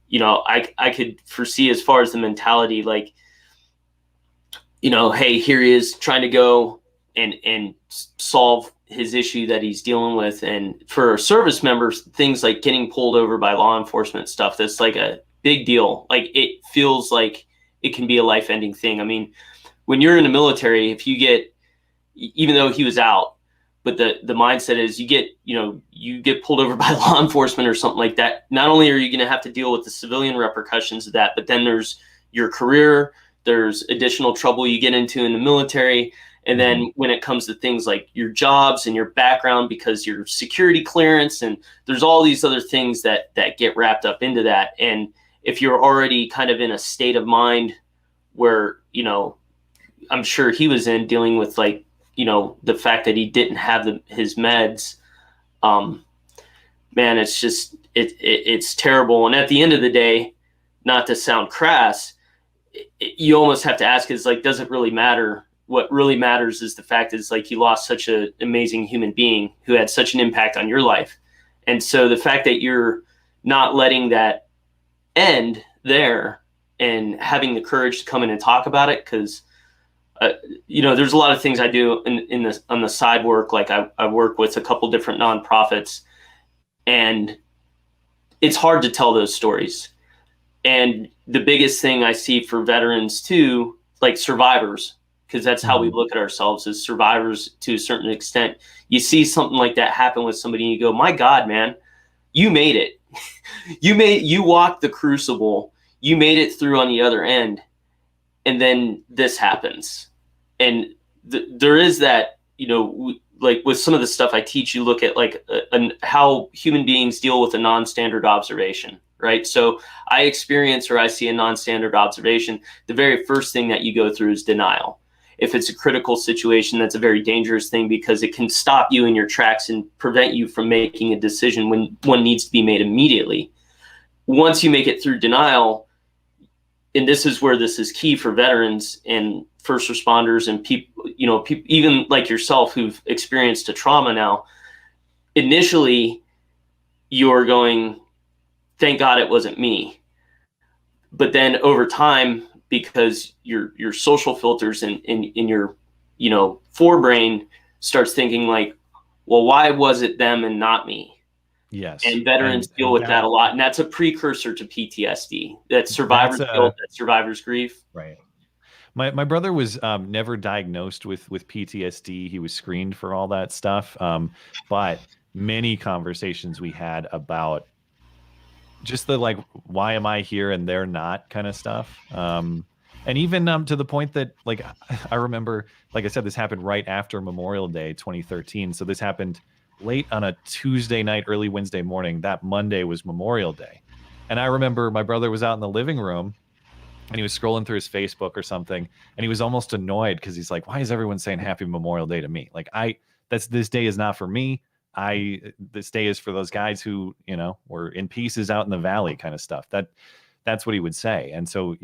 you know, I could foresee, as far as the mentality, like, you know, hey, here he is trying to go and solve his issue that he's dealing with. And for service members, things like getting pulled over by law enforcement stuff, that's like a big deal. Like, it feels like it can be a life-ending thing. I mean, when you're in the military, if you get, even though he was out, but the mindset is you get pulled over by law enforcement or something like that, not only are you going to have to deal with the civilian repercussions of that, but then there's your career, there's additional trouble you get into in the military. And then when it comes to things like your jobs and your background, because your security clearance, and there's all these other things that get wrapped up into that. And if you're already kind of in a state of mind where, you know, I'm sure he was in, dealing with, like, you know, the fact that he didn't have his meds, man, it's just, it's terrible. And at the end of the day, not to sound crass, you almost have to ask, is like, does it really matter? What really matters is the fact is, like, you lost such an amazing human being who had such an impact on your life. And so the fact that you're not letting that end there and having the courage to come in and talk about it, because you know, there's a lot of things I do on the side work. Like, I work with a couple different nonprofits, and it's hard to tell those stories. And the biggest thing I see for veterans too, like survivors, because that's how we look at ourselves, as survivors to a certain extent. You see something like that happen with somebody and you go, my God, man, you made it. you walked the crucible, you made it through on the other end. And then this happens. And there is that, you know, like with some of the stuff I teach, you look at like how human beings deal with a non-standard observation, right? So I experience, or I see a non-standard observation, the very first thing that you go through is denial. If it's a critical situation, that's a very dangerous thing, because it can stop you in your tracks and prevent you from making a decision when one needs to be made immediately. Once you make it through denial, and this is where this is key for veterans and first responders and people, you know, even like yourself who've experienced a trauma now, initially you're going, thank God it wasn't me. But then over time, because your social filters in your, you know, forebrain starts thinking like, well, why was it them and not me? Yes. And veterans deal with that a lot. And that's a precursor to PTSD. That's survivor's guilt, that's survivor's grief. Right. My brother was never diagnosed with PTSD. He was screened for all that stuff. But many conversations we had about just the, like, why am I here and they're not kind of stuff. And even to the point that, like, I remember, like I said, this happened right after Memorial Day 2013. So this happened late on a Tuesday night, early Wednesday morning. That Monday was Memorial Day. And I remember my brother was out in the living room and he was scrolling through his Facebook or something. And he was almost annoyed because he's like, why is everyone saying Happy Memorial Day to me? Like, this day is not for me. This day is for those guys who, were in pieces out in the valley kind of stuff. That's what he would say. And so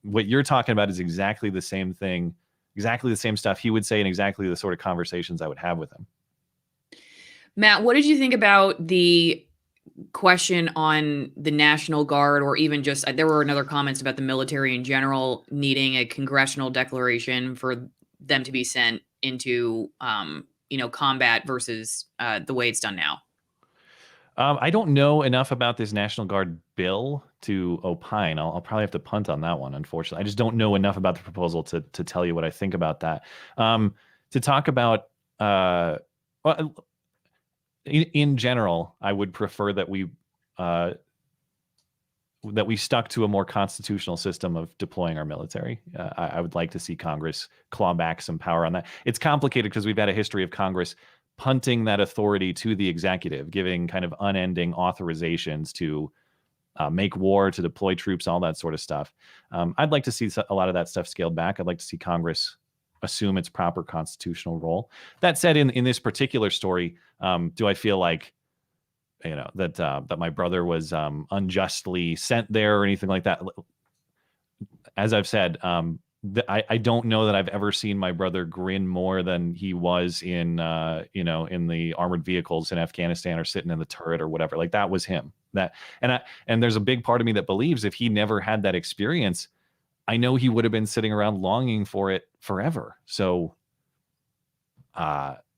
what you're talking about is exactly the same thing, exactly the same stuff he would say, and exactly the sort of conversations I would have with him. Matt, what did you think about the question on the National Guard, or even just, there were another comments about the military in general needing a congressional declaration for them to be sent into, combat versus the way it's done now? I don't know enough about this National Guard bill to opine. I'll probably have to punt on that one, unfortunately. I just don't know enough about the proposal to tell you what I think about that. To talk about, in general, I would prefer that we stuck to a more constitutional system of deploying our military. I would like to see Congress claw back some power on that. It's complicated because we've had a history of Congress punting that authority to the executive, giving kind of unending authorizations to make war, to deploy troops, all that sort of stuff. I'd like to see a lot of that stuff scaled back. I'd like to see Congress assume its proper constitutional role. That said, in this particular story, do I feel like that my brother was unjustly sent there or anything like that? As I've said, I don't know that I've ever seen my brother grin more than he was in in the armored vehicles in Afghanistan, or sitting in the turret or whatever. Like, that was him. And there's a big part of me that believes if he never had that experience, I know he would have been sitting around longing for it forever. So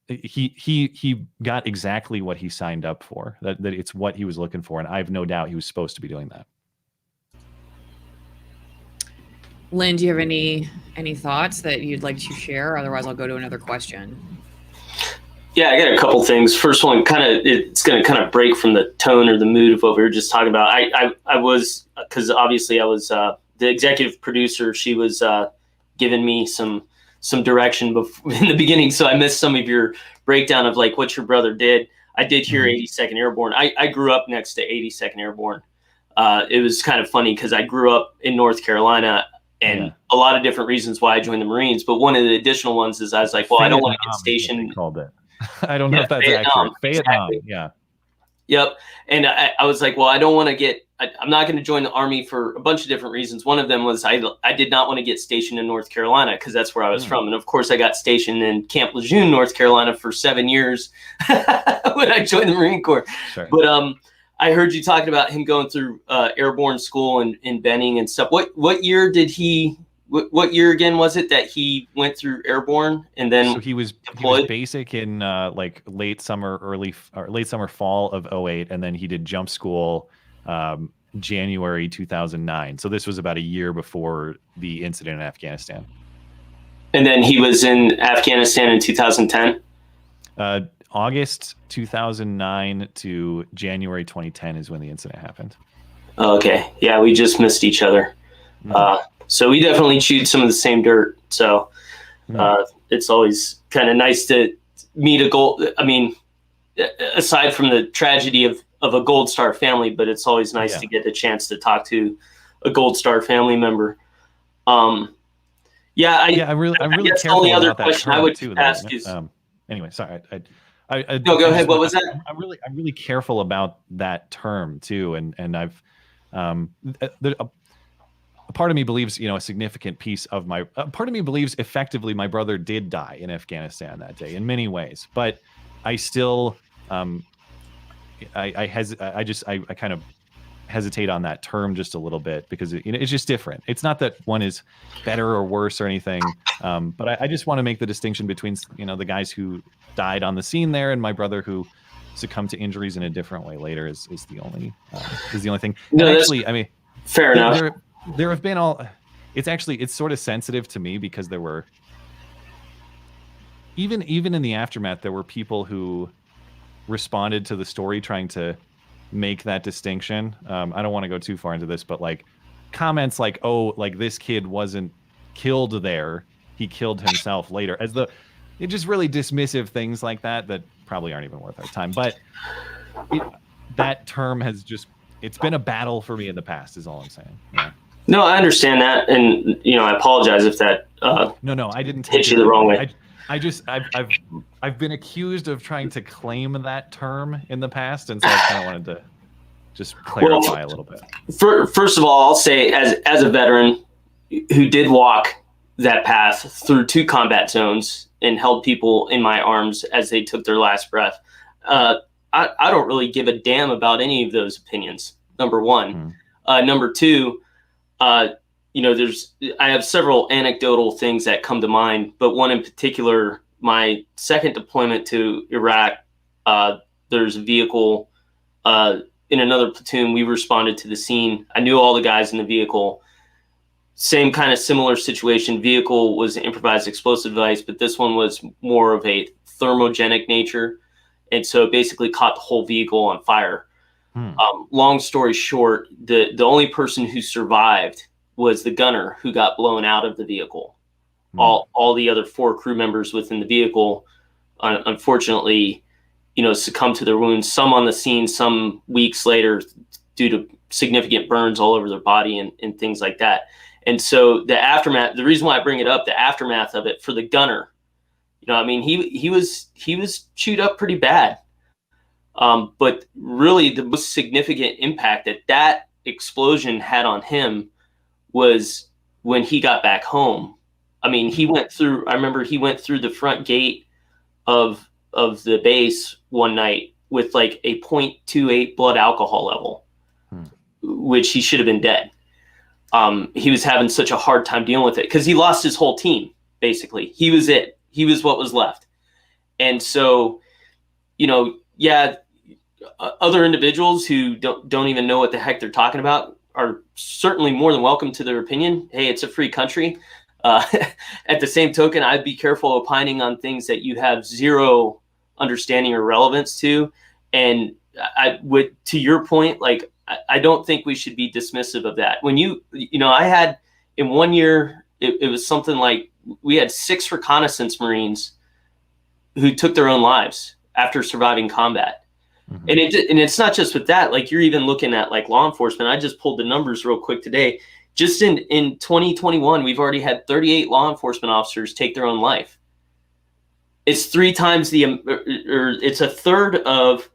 he got exactly what he signed up for. That it's what he was looking for, and I have no doubt he was supposed to be doing that. Lynn, do you have any thoughts that you'd like to share? Otherwise, I'll go to another question. Yeah, I got a couple things. First one, it's going to kind of break from the tone or the mood of what we were just talking about. I was, because obviously I was the executive producer. She was giving me some direction in the beginning, so I missed some of your breakdown of like what your brother did. I did hear 82nd Airborne. I grew up next to 82nd Airborne. It was kind of funny because I grew up in North Carolina. And a lot of different reasons why I joined the Marines. But one of the additional ones is I was like, well, I don't want to get stationed. They called it. I don't know if that's accurate. Vietnam, exactly. Yeah. Yep. And I was like, well, I don't want to I'm not going to join the Army for a bunch of different reasons. One of them was I did not want to get stationed in North Carolina because that's where I was from. And of course, I got stationed in Camp Lejeune, North Carolina for 7 years when I joined the Marine Corps. Sure. But I heard you talking about him going through airborne school in Benning and stuff. What year did he? What year again was it that he went through airborne and then? So he was basic in like late summer, fall of 2008, and then he did jump school January 2009. So this was about a year before the incident in Afghanistan. And then he was in Afghanistan in 2010. August 2009 to January 2010 is when the incident happened. Okay. Yeah, we just missed each other. So we definitely chewed some of the same dirt. So it's always kind of nice to meet a gold. I mean, aside from the tragedy of a Gold Star family, but it's always nice to get a chance to talk to a Gold Star family member. I'm really careful only other about that question I would ask is. Anyway, sorry. No, go ahead. What was that? I'm really careful about that term too, and I've a part of me believes a significant piece of my part of me believes effectively my brother did die in Afghanistan that day in many ways, but I still I kind of hesitate on that term just a little bit because it's just different. It's not that one is better or worse or anything, but I just want to make the distinction between the guys who died on the scene there and my brother who succumbed to injuries in a different way later is the only thing. No, and actually, I mean, fair enough. There have been it's sort of sensitive to me because there were even in the aftermath there were people who responded to the story trying to make that distinction. I don't want to go too far into this, but like comments like, oh, like this kid wasn't killed there, he killed himself later, as the it just really dismissive things like that probably aren't even worth our time. But that term has just, it's been a battle for me in the past, is all I'm saying. Yeah. No, I understand that, and I apologize if that no, I didn't hit you the wrong way. I've been accused of trying to claim that term in the past, and so I kind of wanted to just clarify a little bit. First of all, I'll say as a veteran who did walk that path through 2 combat zones and held people in my arms as they took their last breath, I don't really give a damn about any of those opinions. Number one. Number two, I have several anecdotal things that come to mind, but one in particular, my second deployment to Iraq, there's a vehicle in another platoon. We responded to the scene. I knew all the guys in the vehicle. Same kind of similar situation. Vehicle was an improvised explosive device, but this one was more of a thermogenic nature. And so it basically caught the whole vehicle on fire. Long story short, the only person who survived was the gunner who got blown out of the vehicle. All the other 4 crew members within the vehicle, unfortunately, succumbed to their wounds, some on the scene, some weeks later due to significant burns all over their body and things like that. And so the aftermath, the reason why I bring it up, the aftermath of it for the gunner, he was chewed up pretty bad. But really the most significant impact that explosion had on him was when he got back home. I remember he went through the front gate of the base one night with like a 0.28 blood alcohol level, which he should have been dead. He was having such a hard time dealing with it because he lost his whole team. Basically, he was it. He was what was left. And so, other individuals who don't even know what the heck they're talking about are certainly more than welcome to their opinion. Hey, it's a free country. At the same token, I'd be careful opining on things that you have zero understanding or relevance to. And I would, to your point, like, I don't think we should be dismissive of that. When I had in 1 year, it was something like we had 6 reconnaissance Marines who took their own lives after surviving combat. And it's not just with that, like you're even looking at like law enforcement. I just pulled the numbers real quick today. Just in 2021, we've already had 38 law enforcement officers take their own life. It's 3 times it's a third of,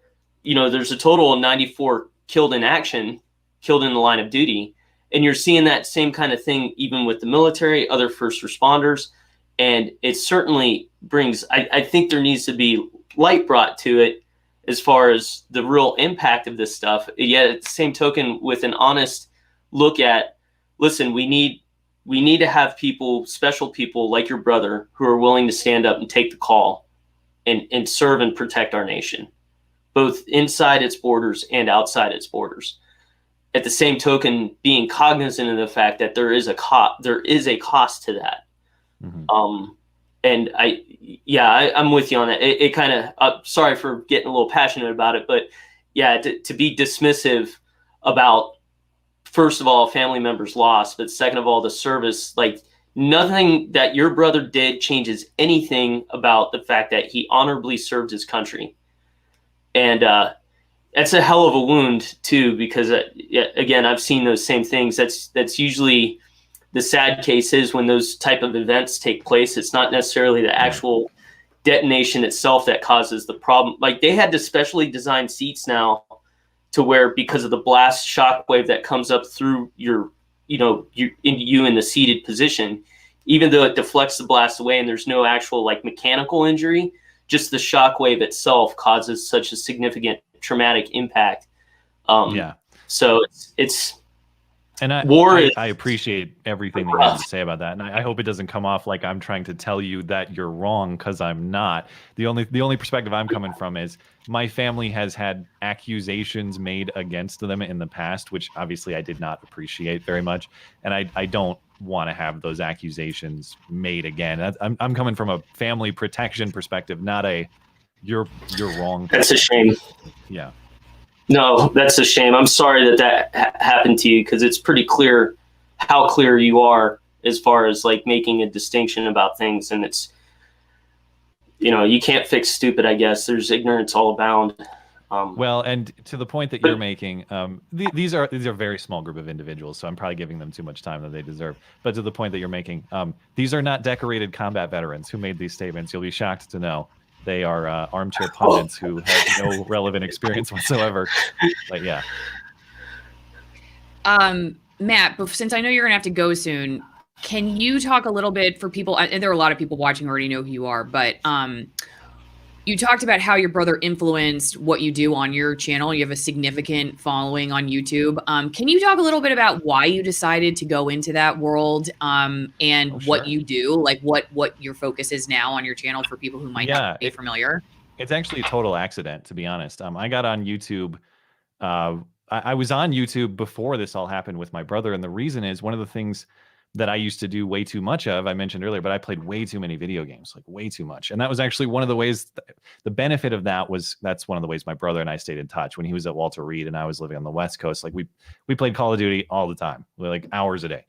there's a total of 94 killed in action, killed in the line of duty. And you're seeing that same kind of thing, even with the military, other first responders. And it certainly brings, I think there needs to be light brought to it as far as the real impact of this stuff. Yet at the same token, with an honest look at, listen, we need to have people, special people like your brother, who are willing to stand up and take the call and serve and protect our nation, both inside its borders and outside its borders. At the same token, being cognizant of the fact that there is a cost to that. And I'm with you on that. It kind of, sorry for getting a little passionate about it, but yeah, to be dismissive about, first of all, family members lost, but second of all, the service, like nothing that your brother did changes anything about the fact that he honorably served his country. And that's a hell of a wound too, because again, I've seen those same things. That's usually the sad case is when those type of events take place. It's not necessarily the actual detonation itself that causes the problem. Like they had to specially design seats now to where, because of the blast shock wave that comes up through you in the seated position, even though it deflects the blast away and there's no actual like mechanical injury, just the shock wave itself causes such a significant traumatic impact. So it's and I appreciate everything that you have to say about that, and I hope it doesn't come off like I'm trying to tell you that you're wrong, because I'm not. The only perspective I'm coming from is my family has had accusations made against them in the past, which obviously I did not appreciate very much, and I don't want to have those accusations made again. I'm coming from a family protection perspective, not a you're wrong. That's a shame. Yeah. No, that's a shame. I'm sorry that happened to you, because it's pretty clear how clear you are as far as like making a distinction about things. And it's, you can't fix stupid, I guess. There's ignorance all abound. Well, and to the point that you're making, these are a very small group of individuals, so I'm probably giving them too much time that they deserve. But to the point that you're making, these are not decorated combat veterans who made these statements. You'll be shocked to know they are armchair pundits who have no relevant experience whatsoever. But yeah. Matt, but since I know you're gonna have to go soon, can you talk a little bit for people? And there are a lot of people watching who already know who you are, but you talked about how your brother influenced what you do on your channel. You have a significant following on YouTube. Can you talk a little bit about why you decided to go into that world and what you do, like what your focus is now on your channel for people who might not be familiar? It's actually a total accident, to be honest. I got on YouTube. I was on YouTube before this all happened with my brother. And the reason is one of the things that I used to do way too much of, I mentioned earlier, but I played way too many video games, like way too much. And that was actually one of the ways, the benefit of that was, that's one of the ways my brother and I stayed in touch when he was at Walter Reed and I was living on the West Coast. Like we played Call of Duty all the time, like hours a day.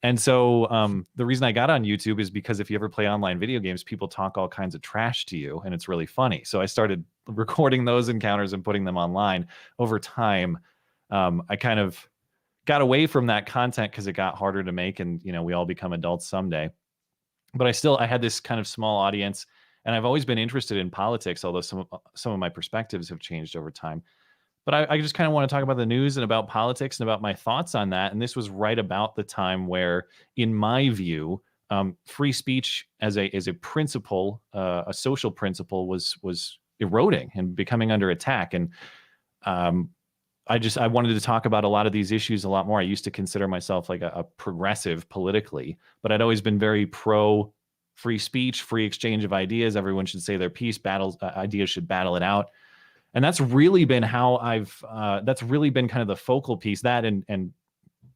And so the reason I got on YouTube is because if you ever play online video games, people talk all kinds of trash to you and it's really funny. So I started recording those encounters and putting them online. Over time, I kind of got away from that content because it got harder to make, and we all become adults someday. But I had this kind of small audience, and I've always been interested in politics, although some of my perspectives have changed over time. But I just kind of want to talk about the news and about politics and about my thoughts on that. And this was right about the time where, in my view, free speech as a principle, a social principle, was eroding and becoming under attack. And I wanted to talk about a lot of these issues a lot more. I used to consider myself like a progressive politically, but I'd always been very pro free speech, free exchange of ideas. Everyone should say their piece. Ideas should battle it out. And that's really been how that's really been kind of the focal piece, that and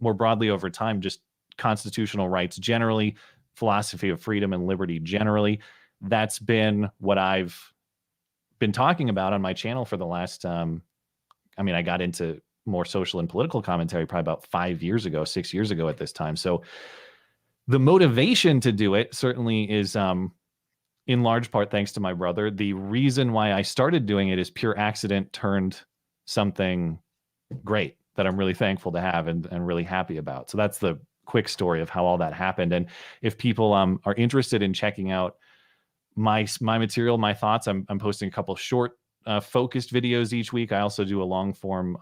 more broadly over time, just constitutional rights generally, philosophy of freedom and liberty generally. That's been what I've been talking about on my channel for the last, I got into more social and political commentary probably about 6 years ago at this time. So the motivation to do it certainly is in large part thanks to my brother. The reason why I started doing it is pure accident turned something great that I'm really thankful to have and really happy about. So that's the quick story of how all that happened. And if people are interested in checking out my material, my thoughts, I'm posting a couple short focused videos each week. I also do a long form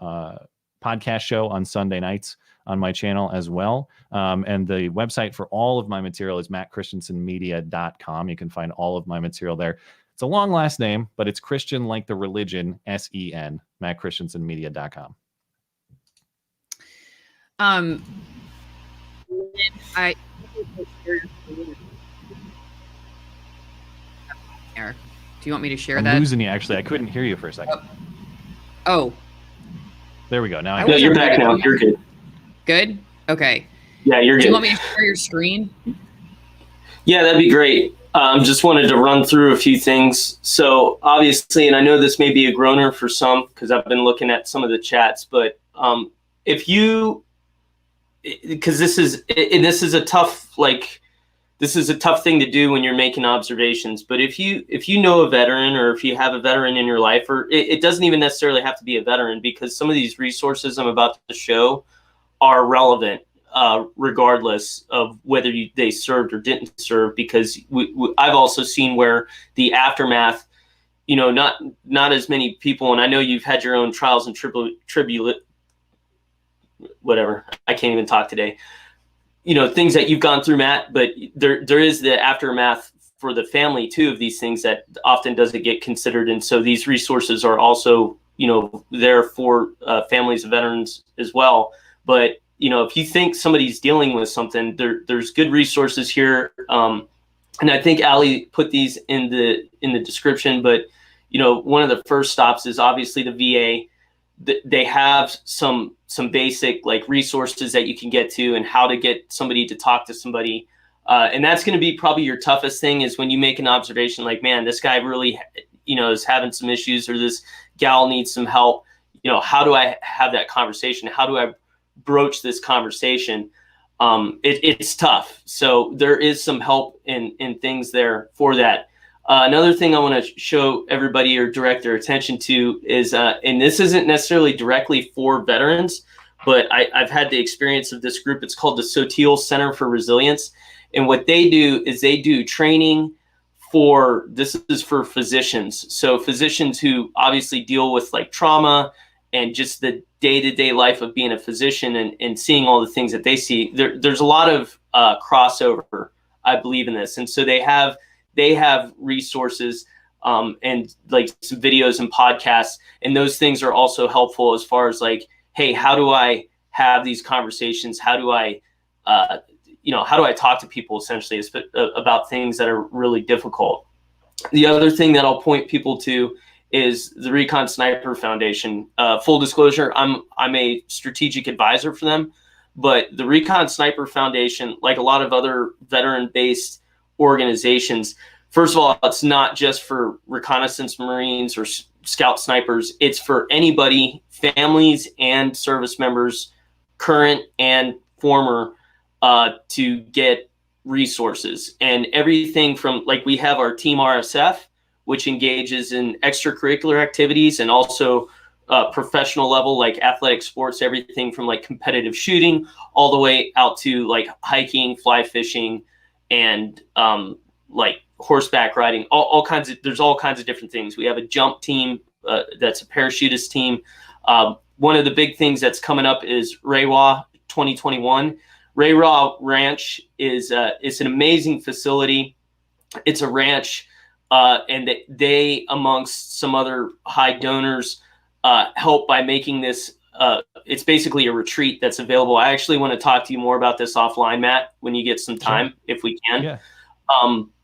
podcast show on Sunday nights on my channel as well. And the website for all of my material is mattchristiansenmedia.com. You can find all of my material there. It's a long last name, but it's Christian like the religion, SEN, mattchristiansenmedia.com. I Do you want me to share that? I'm losing you, actually. I couldn't hear you for a second. Oh. There we go. Now No, you're back now. You're good. Good? Okay. Yeah, you're good. Do you want me to share your screen? Yeah, that'd be great. Just wanted to run through a few things. So obviously, and I know this may be a groaner for some because I've been looking at some of the chats, but because this is a tough, this is a tough thing to do when you're making observations. But if you know a veteran, or if you have a veteran in your life, or it doesn't even necessarily have to be a veteran, because some of these resources I'm about to show are relevant regardless of whether they served or didn't serve, because I've also seen where the aftermath, not as many people, and I know you've had your own trials and whatever, I can't even talk today, things that you've gone through, Matt, but there is the aftermath for the family too of these things that often doesn't get considered. And so these resources are also, there for families of veterans as well. But, if you think somebody's dealing with something, there's good resources here. And I think Ali put these in the description, but, one of the first stops is obviously the VA. They have some basic resources that you can get to, and how to get somebody to talk to somebody. And that's going to be probably your toughest thing, is when you make an observation like, man, this guy really, is having some issues, or this gal needs some help. How do I have that conversation? How do I broach this conversation? It's tough. So there is some help in things there for that. Another thing I want to show everybody or direct their attention to is, and this isn't necessarily directly for veterans, but I've had the experience of this group. It's called the Sotil Center for Resilience. And what they do is they do training this is for physicians. So physicians who obviously deal with like trauma and just the day-to-day life of being a physician and seeing all the things that they see. There's a lot of crossover, I believe, in this. And so they have resources and like some videos and podcasts, and those things are also helpful as far as like, hey, how do I have these conversations? How do I how do I talk to people essentially about things that are really difficult? The other thing that I'll point people to is the Recon Sniper Foundation. Full disclosure, I'm a strategic advisor for them, but the Recon Sniper Foundation, like a lot of other veteran-based organizations, first of all, it's not just for reconnaissance Marines or scout snipers. It's for anybody, families and service members, current and former, to get resources. And everything from, like, we have our Team RSF, which engages in extracurricular activities and also professional level, like athletic sports, everything from like competitive shooting all the way out to like hiking, fly fishing, and like horseback riding, all kinds of, there's all kinds of different things. We have a jump team that's a parachutist team. One of the big things that's coming up is Rewa 2021. Rewa Ranch is it's an amazing facility. It's a ranch, and they, amongst some other high donors, help by making this. It's basically a retreat that's available. I actually want to talk to you more about this offline, Matt, when you get some time, sure, if we can. Yeah.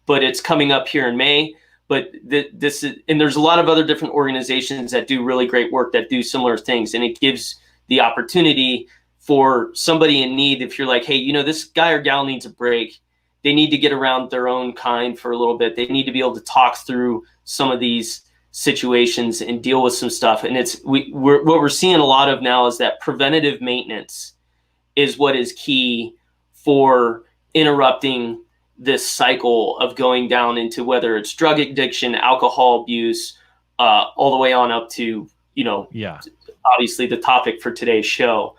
But it's coming up here in May. But this is, and there's a lot of other different organizations that do really great work that do similar things, and it gives the opportunity for somebody in need. If you're like, hey, you know, this guy or gal needs a break, they need to get around their own kind for a little bit. They need to be able to talk through some of these situations and deal with some stuff. And what we're seeing a lot of now is that preventative maintenance is what is key for interrupting this cycle of going down into, whether it's drug addiction, alcohol abuse, all the way on up to, you know, obviously the topic for today's show.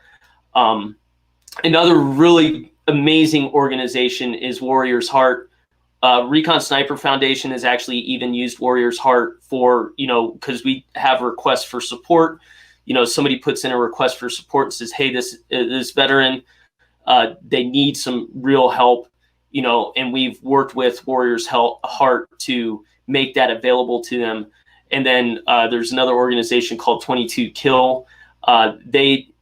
Another really amazing organization is Warrior's Heart. Recon Sniper Foundation has actually even used Warrior's Heart for, you know, because we have requests for support. You know, somebody puts in a request for support and says, hey, this veteran, they need some real help, you know, and we've worked with Warrior's Heart to make that available to them. And then there's another organization called 22 Kill.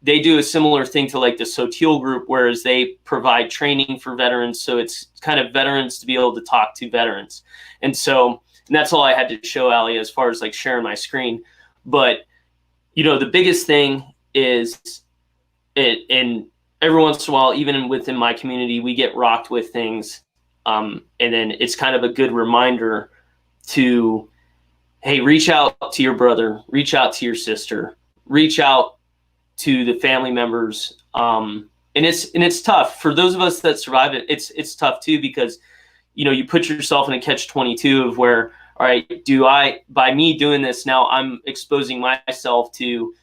They do a similar thing to like the Sotil group, whereas they provide training for veterans. So it's kind of veterans to be able to talk to veterans. And that's all I had to show, Ali, as far as like sharing my screen. But, you know, the biggest thing is and every once in a while, even within my community, we get rocked with things. And then it's kind of a good reminder to, hey, reach out to your brother, reach out to your sister, reach out to the family members. And it's tough for those of us that survive it. It's tough too, because, you know, you put yourself in a catch-22 of where, all right, by me doing this now, I'm exposing myself to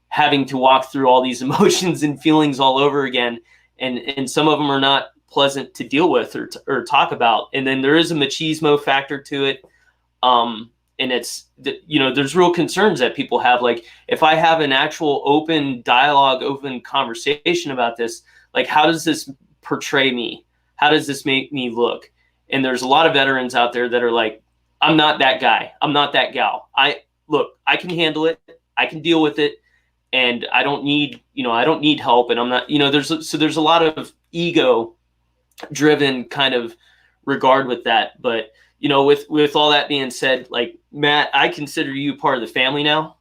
having to walk through all these emotions and feelings all over again. And some of them are not pleasant to deal with or talk about. And then there is a machismo factor to it. And it's, you know, there's real concerns that people have. Like, if I have an actual open dialogue, open conversation about this, like, how does this portray me? How does this make me look? And there's a lot of veterans out there that are like, I'm not that guy. I'm not that gal. I can handle it. I can deal with it. And I don't need help. And I'm not, you know, there's a lot of ego driven kind of regard with that. But, you know, with all that being said, like, Matt, I consider you part of the family now.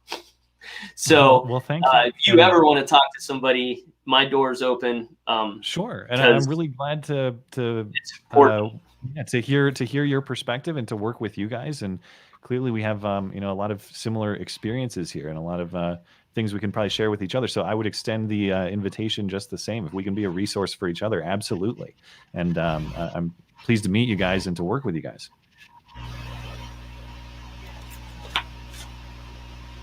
So well, thank you. If you ever want to talk to somebody, my door's open. Sure. And I'm really glad to hear your perspective and to work with you guys. And clearly we have you know, a lot of similar experiences here and a lot of things we can probably share with each other. So I would extend the invitation just the same. If we can be a resource for each other, absolutely. And I'm pleased to meet you guys and to work with you guys.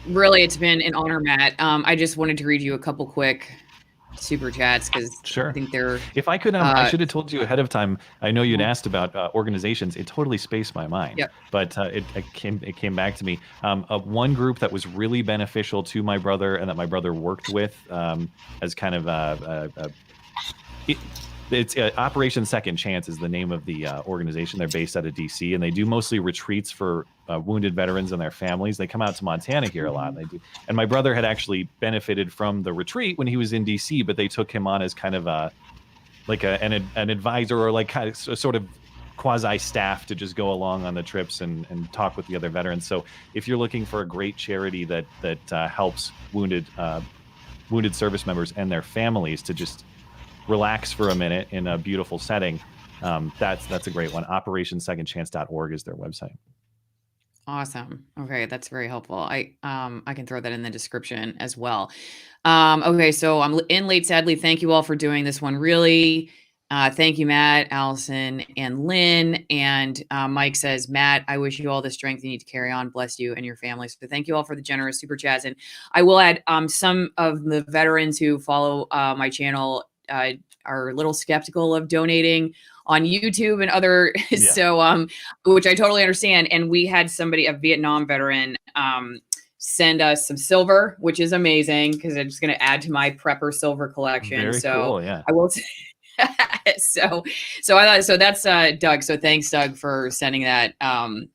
Really, it's been an honor, Matt. I just wanted to read you a couple quick super chats because I think they're. If I could, I should have told you ahead of time. I know you'd asked about organizations. It totally spaced my mind. Yep. But it came back to me. One group that was really beneficial to my brother and that my brother worked with as kind of it's Operation Second Chance is the name of the organization. They're based out of DC, and they do mostly retreats for wounded veterans and their families. They come out to Montana here a lot. And they do. And my brother had actually benefited from the retreat when he was in DC, but they took him on as kind of an advisor or like kind of sort of quasi staff to just go along on the trips and talk with the other veterans. So if you're looking for a great charity that helps wounded service members and their families to just relax for a minute in a beautiful setting, that's a great one. OperationSecondChance.org is their website. Awesome. Okay, that's very helpful. I can throw that in the description as well. Okay, so I'm in late, sadly. Thank you all for doing this one. Really, thank you, Matt, Allison, and Lynn. And Mike says, Matt, I wish you all the strength you need to carry on. Bless you and your families. So thank you all for the generous super chats. And I will add some of the veterans who follow my channel are a little skeptical of donating on YouTube and other, so which I totally understand. And we had somebody, a Vietnam veteran, send us some silver, which is amazing because I'm just going to add to my prepper silver collection. Very cool, yeah. I will. So I thought so. That's Doug. So thanks, Doug, for sending that. I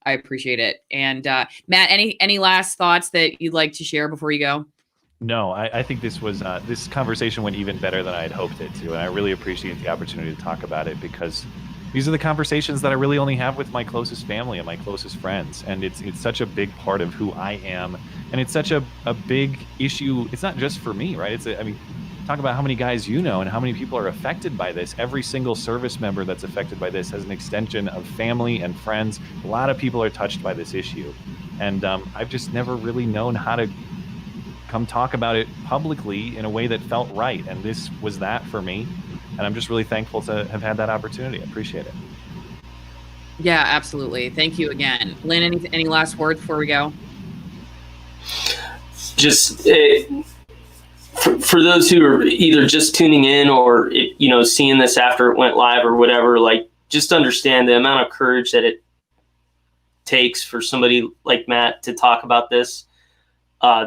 appreciate it. And Matt, any last thoughts that you'd like to share before you go? No, I think this conversation went even better than I had hoped it to, and I really appreciate the opportunity to talk about it because these are the conversations that I really only have with my closest family and my closest friends, and it's such a big part of who I am, and it's such a big issue. It's not just for me, right? Talk about how many guys you know and how many people are affected by this. Every single service member that's affected by this has an extension of family and friends. A lot of people are touched by this issue, and I've just never really known how to come talk about it publicly in a way that felt right. And this was that for me. And I'm just really thankful to have had that opportunity. I appreciate it. Yeah, absolutely. Thank you again. Lynn, any last words before we go? Just for those who are either just tuning in or, seeing this after it went live or whatever, like just understand the amount of courage that it takes for somebody like Matt to talk about this.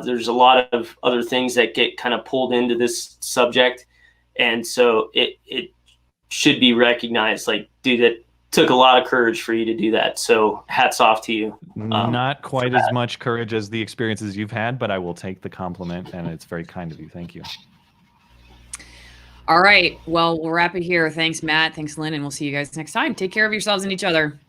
There's a lot of other things that get kind of pulled into this subject. And so it should be recognized, like, dude, it took a lot of courage for you to do that. So hats off to you. Not quite as much courage as the experiences you've had, but I will take the compliment, and it's very kind of you. Thank you. All right. Well, we'll wrap it here. Thanks, Matt. Thanks, Lynn. And we'll see you guys next time. Take care of yourselves and each other.